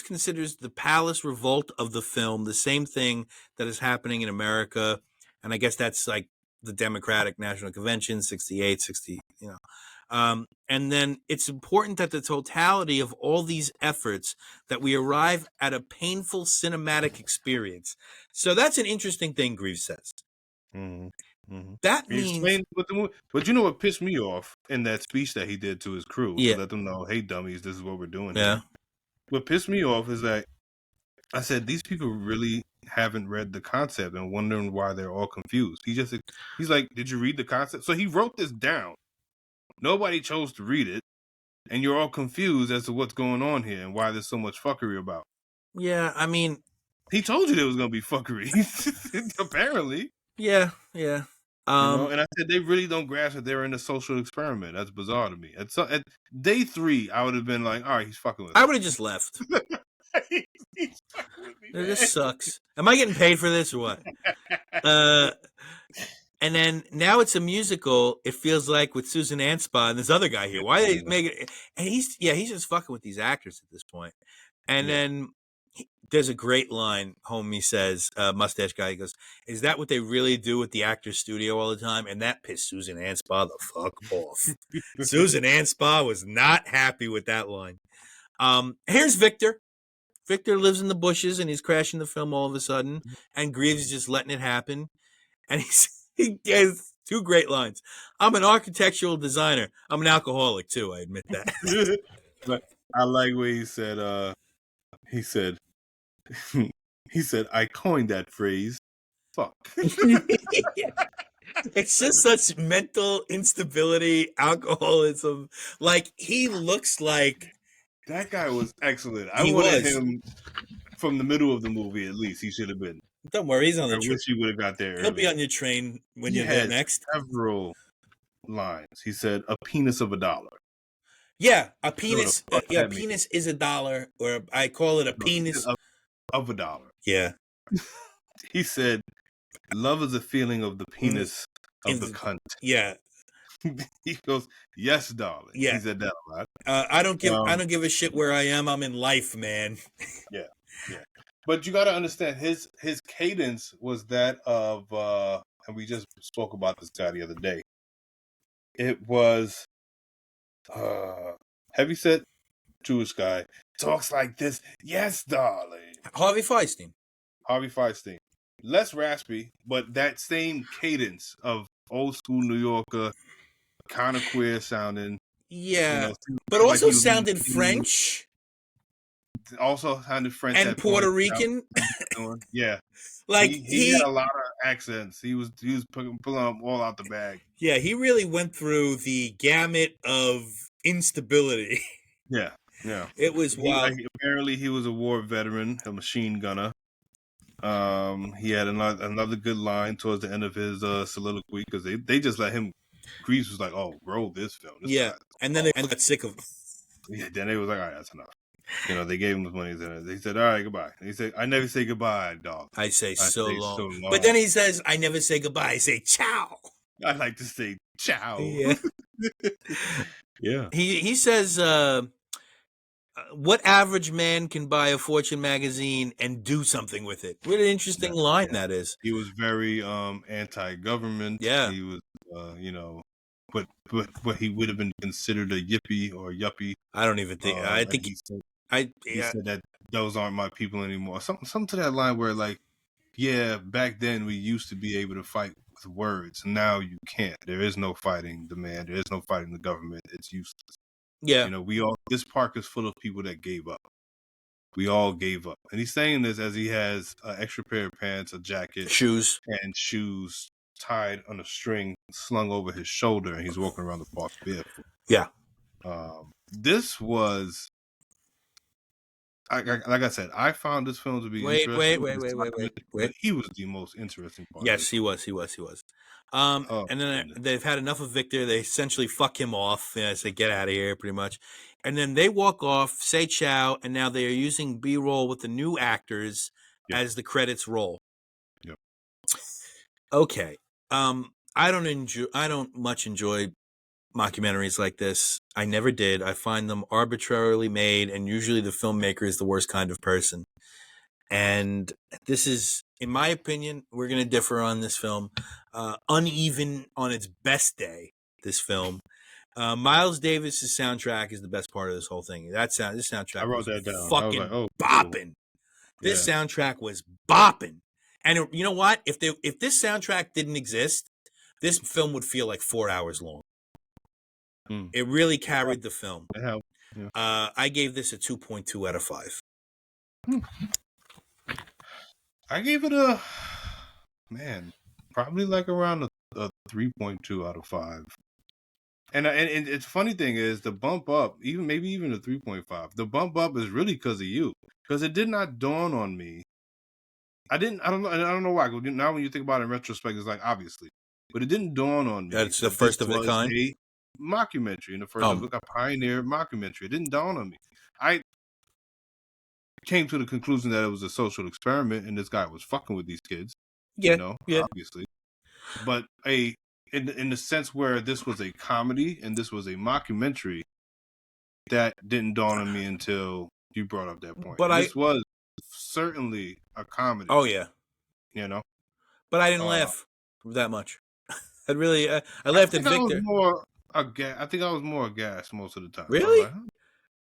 considers the palace revolt of the film the same thing that is happening in America, and I guess that's like the Democratic National Convention, 68, 60, and then it's important that the totality of all these efforts that we arrive at a painful cinematic experience. So that's an interesting thing Greaves says. Mm-hmm. Mm-hmm. That means, but you know what pissed me off in that speech that he did to his crew to let them know, hey dummies, this is what we're doing. Yeah. Here. What pissed me off is that I said these people really haven't read the concept and wondering why they're all confused. He's like, did you read the concept? So he wrote this down. Nobody chose to read it, and you're all confused as to what's going on here and why there's so much fuckery about. Yeah, I mean, he told you there was going to be fuckery. Apparently. Yeah. And I said they really don't grasp that they're in a social experiment. That's bizarre to me. At day 3, I would have been like, all right, he's fucking with I would have just left. He's fucking with me, this sucks. Am I getting paid for this or what? And then now it's a musical. It feels like with Susan Anspa and this other guy here. Why they make it? And he's just fucking with these actors at this point. And then there's a great line. Homie says, mustache guy, he goes, "Is that what they really do with the actor's studio all the time?" And that pissed Susan Anspa the fuck off. Susan Anspa was not happy with that line. Here's Victor. Victor lives in the bushes and he's crashing the film all of a sudden. And Greaves is just letting it happen. And he has 2 great lines. I'm an architectural designer. I'm an alcoholic too. I admit that. But I like what he said. He said, I coined that phrase. Fuck. It's just such mental instability, alcoholism. Like, he looks like... That guy was excellent. I wanted him from the middle of the movie, at least. He should have been. Don't worry, he's on the train. I wish he would have got there. He'll be on your train when you're there next. Several lines. He said, a penis of $1. Yeah, a penis. A penis is $1, or I call it a penis of $1. Yeah. He said, love is a feeling of the penis of the cunt. Yeah. He goes, yes, darling. Yeah. He said that a lot. I don't give a shit where I am. I'm in life, man. Yeah. But you got to understand, his cadence was that of, and we just spoke about this guy the other day. It was, heavyset Jewish guy talks like this. Yes, darling. Harvey Fierstein. Less raspy, but that same cadence of old school New Yorker, kind of queer sounding. Yeah, but also like sounded French. Also sounded French and Puerto Rican. Yeah, like he had a lot of accents. He was pulling them all out the bag. Yeah, he really went through the gamut of instability. Yeah. It was wild. Apparently, he was a war veteran, a machine gunner. He had another good line towards the end of his soliloquy because they just let him. Greaves was like, "Oh, roll this film." And then they got sick of him. Yeah, then they was like, "All right, that's enough." They gave him the money. They said, "All right, goodbye." And he said, "I never say goodbye, dog. I say so long." But then he says, "I never say goodbye. I say ciao." I like to say ciao. Yeah. Yeah. He says, "What average man can buy a Fortune magazine and do something with it?" What an interesting line that is. He was very anti-government. Yeah. He was, but he would have been considered a yippie or yuppie. I don't even think. I And think he said that those aren't my people anymore. Something to that line where like, yeah, back then we used to be able to fight with words. Now you can't. There is no fighting the man. There is no fighting the government. It's useless. Yeah. This park is full of people that gave up. We all gave up. And he's saying this as he has an extra pair of pants, a jacket, shoes, and shoes tied on a string slung over his shoulder, and he's walking around the park barefoot. Yeah. This was, like I said, I found this film to be interesting. Wait. But he was the most interesting part. Yes, he was. And then they've had enough of Victor. They essentially fuck him off. Say, get out of here, pretty much. And then they walk off, say ciao, and now they are using B-roll with the new actors as the credits roll. Yep. Okay. I don't much enjoy mockumentaries like this. I never did. I find them arbitrarily made, and usually the filmmaker is the worst kind of person. And this is, in my opinion, we're going to differ on this film. Uneven on its best day, this film. Miles Davis's soundtrack is the best part of this whole thing. This soundtrack I wrote that down. Fucking bopping. Cool. This soundtrack was bopping. And you know what? If this soundtrack didn't exist, this film would feel like 4 hours long. It really carried the film. It helped. Yeah. I gave this a 2.2 out of 5. I gave it probably like around a 3.2 out of 5. And it's funny thing is the bump up, maybe even a 3.5. The bump up is really because of you, because it did not dawn on me. I don't know why. Now when you think about it in retrospect, it's like obviously, but it didn't dawn on me. That's the first of its kind. A mockumentary, and the first of a pioneer mockumentary. It didn't dawn on me. I came to the conclusion that it was a social experiment, and this guy was fucking with these kids. Obviously. But in the sense where this was a comedy and this was a mockumentary, that didn't dawn on me until you brought up that point. But this was certainly a comedy. Oh yeah, But I didn't laugh that much. I laughed at Victor. I think I was more aghast most of the time. Really?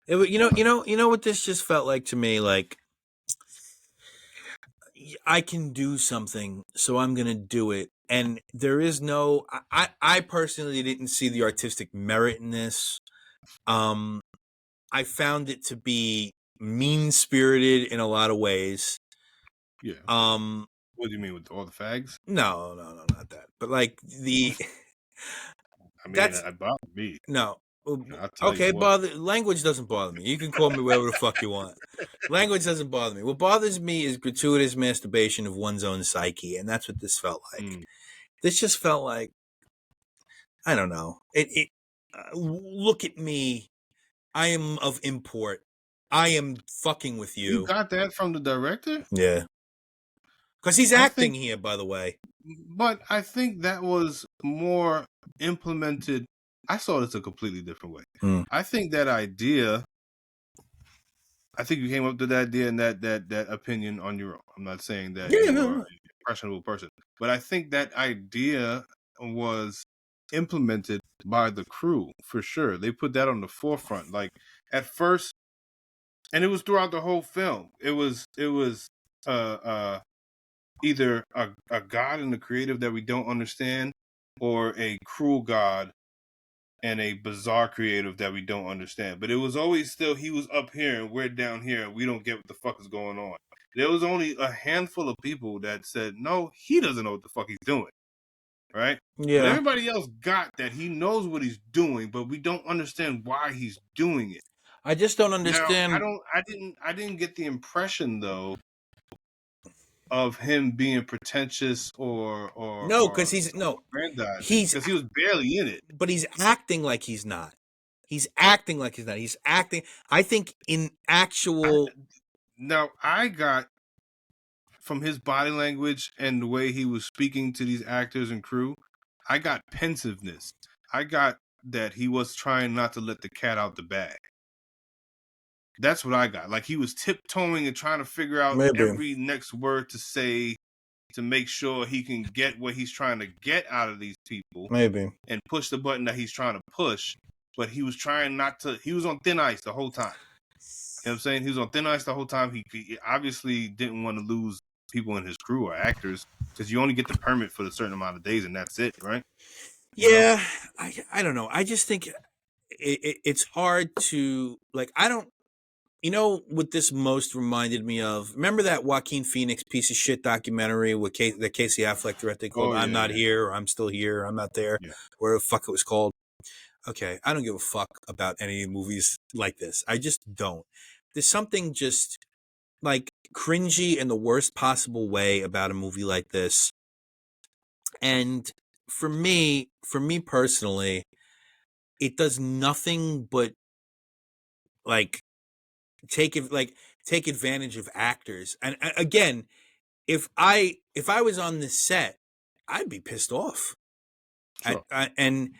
You know what this just felt like to me? Like, I can do something, so I'm gonna do it. And there is no. I personally didn't see the artistic merit in this. I found it to be mean-spirited in a lot of ways. Yeah. What do you mean with all the fags? No, not that. But like the. I mean, that bothered me. No. Okay, language doesn't bother me. You can call me whatever the fuck you want. Language doesn't bother me. What bothers me is gratuitous masturbation of one's own psyche, and that's what this felt like. This just felt like, I don't know. Look at me. I am of import. I am fucking with you. You got that from the director? Yeah. Because he's acting here, by the way. But I think that was more implemented. I saw this a completely different way. I think that idea. I think you came up to that idea and that opinion on your own. I'm not saying that you're an impressionable person, but I think that idea was implemented by the crew for sure. They put that on the forefront. Like at first, and it was throughout the whole film. It was either a god and a creative that we don't understand, or a cruel god and a bizarre creative that we don't understand. But it was always still, he was up here and we're down here and we don't get what the fuck is going on. There was only a handful of people that said, no, he doesn't know what the fuck he's doing. Right? Yeah. But everybody else got that he knows what he's doing, but we don't understand why he's doing it. I just don't understand. Now, I didn't get the impression though of him being pretentious or no, because he's because he was barely in it. But he's acting like he's not. He's acting like he's not. He's acting. I think in actual. I got from his body language and the way he was speaking to these actors and crew, I got pensiveness. I got that he was trying not to let the cat out the bag. That's what I got. Like he was tiptoeing and trying to figure out every next word to say to make sure he can get what he's trying to get out of these people. Maybe. And push the button that he's trying to push. But he was trying not to. He was on thin ice the whole time. You know what I'm saying? He was on thin ice the whole time. He obviously didn't want to lose people in his crew or actors because you only get the permit for a certain amount of days and that's it, right? Yeah, I don't know. I just think it's hard to, like, I don't, what this most reminded me of? Remember that Joaquin Phoenix piece of shit documentary with that Casey Affleck directed called I'm Not Here, or I'm Still Here, I'm Not There, where the fuck it was called? Okay, I don't give a fuck about any movies like this. I just don't. There's something just, like, cringy in the worst possible way about a movie like this. And for me personally, it does nothing but, like, take advantage of actors. And again, if I was on this set, I'd be pissed off. Sure. And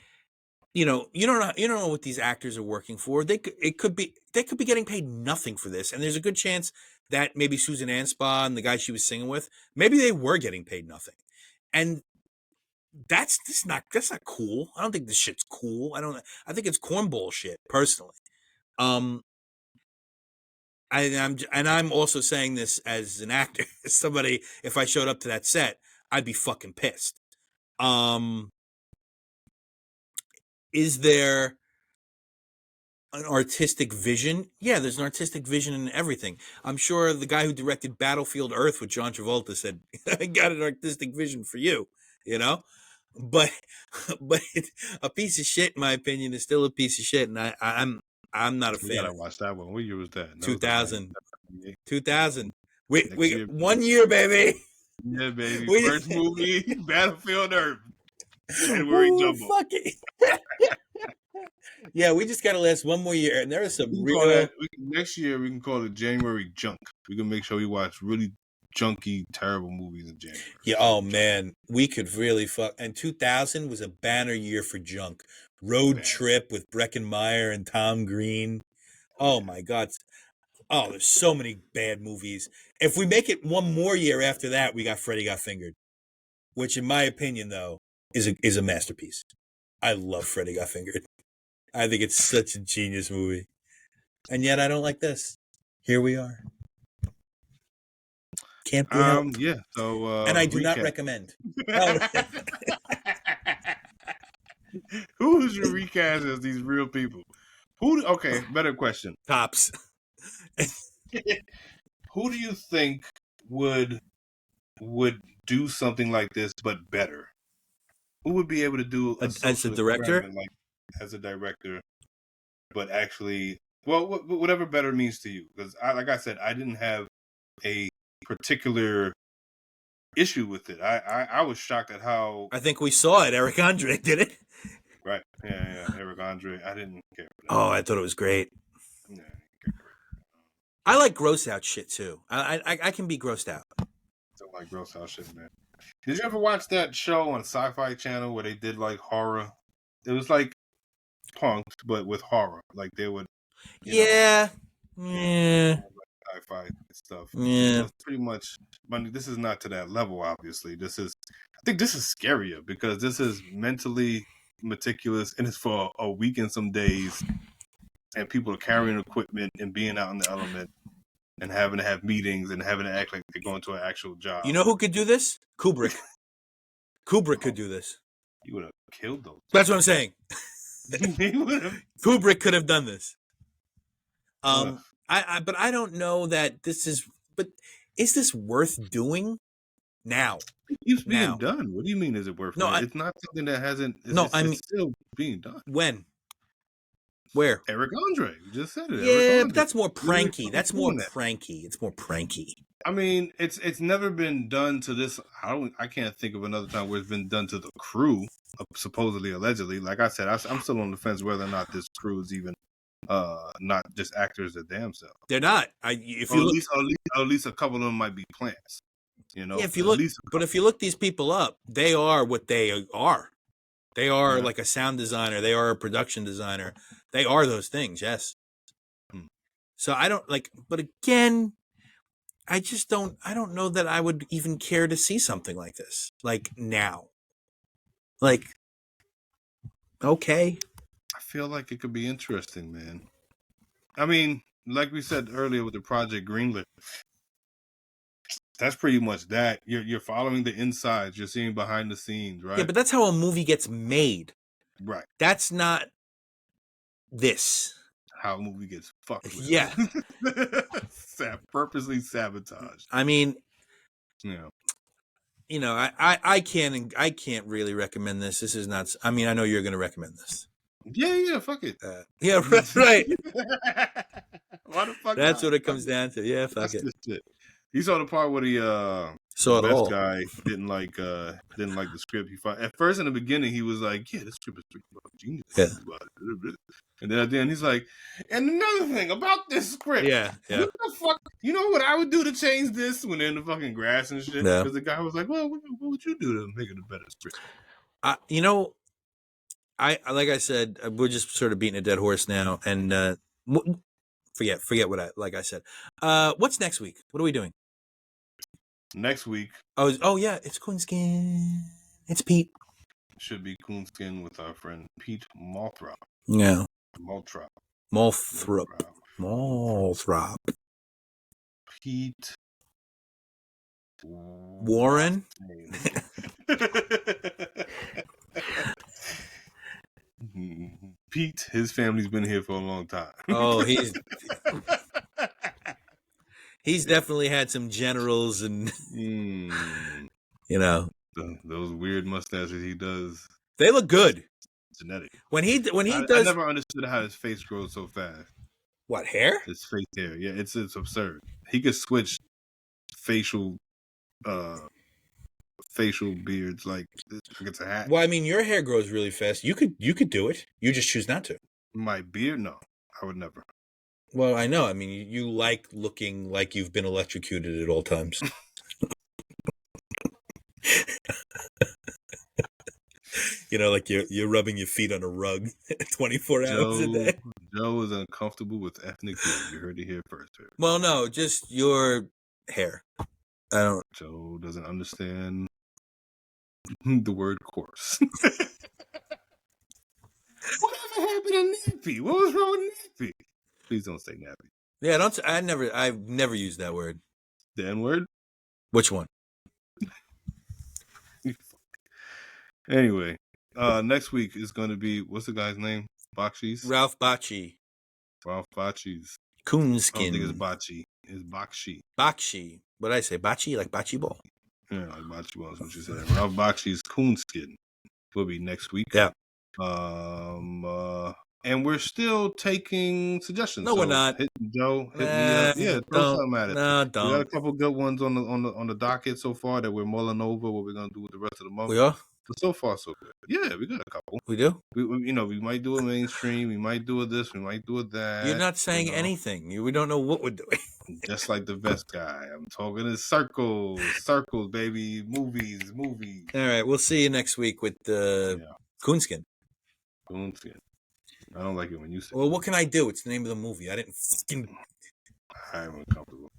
you don't know what these actors are working for. They could be getting paid nothing for this, and there's a good chance that maybe Susan Anspaugh and the guy she was singing with, maybe they were getting paid nothing, and that's not cool. I don't think this shit's cool. I think it's cornball shit personally. I'm also saying this as an actor, as somebody. If I showed up to that set, I'd be fucking pissed. Is there an artistic vision? Yeah, there's an artistic vision in everything. I'm sure the guy who directed Battlefield Earth with John Travolta said, "I got an artistic vision for you," But a piece of shit, in my opinion, is still a piece of shit, and I'm not a fan. You gotta watch that one. What year was that? 2000. 2000. We 1 year, baby. Yeah, baby. First movie, Battlefield Earth. January Jumbo. Fuck it. Yeah, we just gotta last 1 more year, and there are some real. Next year we can call it January Junk. We can make sure we watch really junky, terrible movies in January. Yeah. Oh man, we could really fuck. And 2000 was a banner year for junk. Road Trip with Breckin Meyer and Tom Green. Oh my God. Oh, there's so many bad movies. If we make it 1 more year after that, we got Freddy Got Fingered, which, in my opinion, though, is a masterpiece. I love Freddy Got Fingered. I think it's such a genius movie. And yet I don't like this. Here we are. Can't be helped. Yeah. So and I do not recommend. Who is your recast as these real people? Okay, better question. Tops. Who do you think would do something like this but better? Who would be able to do as a director? As a director, but actually, well, whatever better means to you. Because, like I said, I didn't have a particular issue with it. I was shocked at how. I think we saw it. Eric Andre did it. Right. Yeah. Eric Andre. I didn't care for that. Oh, I thought it was great. Yeah. I like gross out shit too. I can be grossed out. Don't like gross out shit, man. Did you ever watch that show on Sci-Fi Channel where they did like horror? It was like Punked, but with horror. Like they would. Yeah. Sci-fi stuff. Yeah. It's pretty much. I mean, this is not to that level, obviously. I think this is scarier because this is mentally meticulous and it's for a week and some days, and people are carrying equipment and being out in the element and having to have meetings and having to act like they're going to an actual job. You know who could do this? Kubrick. Kubrick could do this. He would have killed those. That's what I'm saying. Kubrick could have done this. But I don't know that this is. But is this worth doing now? It's being done. What do you mean? Is it worth? No, it's not something that hasn't. It's still being done. When? Where? Eric Andre. You just said it. Yeah, but that's more pranky. That's more pranky. It's more pranky. I mean, it's never been done to this. I can't think of another time where it's been done to the crew, supposedly, allegedly. Like I said, I'm still on the fence whether or not this crew is even not just actors their damn self. They're not. At least a couple of them might be plants. You know. Yeah, if you look these people up, they are what they are. They are like a sound designer. They are a production designer. They are those things. Yes. So I don't like, but again, I don't know that I would even care to see something like this. Like now. Like, okay. I feel like it could be interesting, man. I mean, like we said earlier with the Project Greenlit, that's pretty much that. You're following the insides. You're seeing behind the scenes, right? Yeah, but that's how a movie gets made. Right. That's not this. How a movie gets fucked with. Yeah. Purposely sabotaged. I mean, Yeah. You know, I can't really recommend this. This is not. I mean, I know you're going to recommend this. Yeah, fuck it. Yeah, right. Why the fuck? That's what it comes down to. Yeah, fuck it. Shit. You saw the part where the best guy didn't like the script. At first in the beginning he was like, "Yeah, this script is pretty genius." Yeah. And then at the end he's like, "And another thing about this script, yeah. What the fuck? You know what I would do to change this?" When they're in the fucking grass and shit. Because the guy was like, "Well, what would you do to make it a better script?" You know, I like I said, we're just sort of beating a dead horse now, and forget what I said. What's next week? What are we doing? Next week. Oh yeah, it's Coonskin. It's Pete. Should be Coonskin with our friend Pete Malthrop. Yeah. Malthrop. Pete Warren. Pete, his family's been here for a long time. Oh, he's definitely had some generals and you know those weird mustaches he does. They look good. Genetic. When he does, I never understood how his face grows so fast. What, hair? His face hair, yeah, it's absurd. He could switch facial beards like it's a hat. Well, I mean, your hair grows really fast. You could do it. You just choose not to. My beard, no, I would never. Well, I know. I mean, you like looking like you've been electrocuted at all times. You know, like you're rubbing your feet on a rug 24 hours a day. Joe is uncomfortable with ethnic hair. You heard it here first. Well, no, just your hair. I don't. Joe doesn't understand the word coarse. Whatever happened to nappy? What was wrong with nappy? Please don't say nappy. Yeah, I've never used that word. The N word? Which one? Anyway, next week is going to be, what's the guy's name? Bakshi's? Ralph Bakshi. Ralph Bakshi's. Coonskin. I don't think it's Bakshi. It's Bakshi. Bakshi. What did I say? Bachi? Like bocce ball? Yeah, like bocce ball is what you said. Ralph Bakshi's Coonskin will be next week. Yeah. And we're still taking suggestions. No, we're not. Hit Joe, hit me up. Yeah, throw something at it. No, don't. We got a couple good ones on the docket so far that we're mulling over what we're gonna do with the rest of the month. We are? But so far, so good. Yeah, we got a couple. We do? We might do a mainstream. We might do a this. We might do a that. You're not saying anything. We don't know what we're doing. Just like the best guy. I'm talking in circles, baby. Movies. All right, we'll see you next week with Coonskin. Coonskin. I don't like it when you say. Well, what can I do? It's the name of the movie. I didn't fucking. I'm uncomfortable.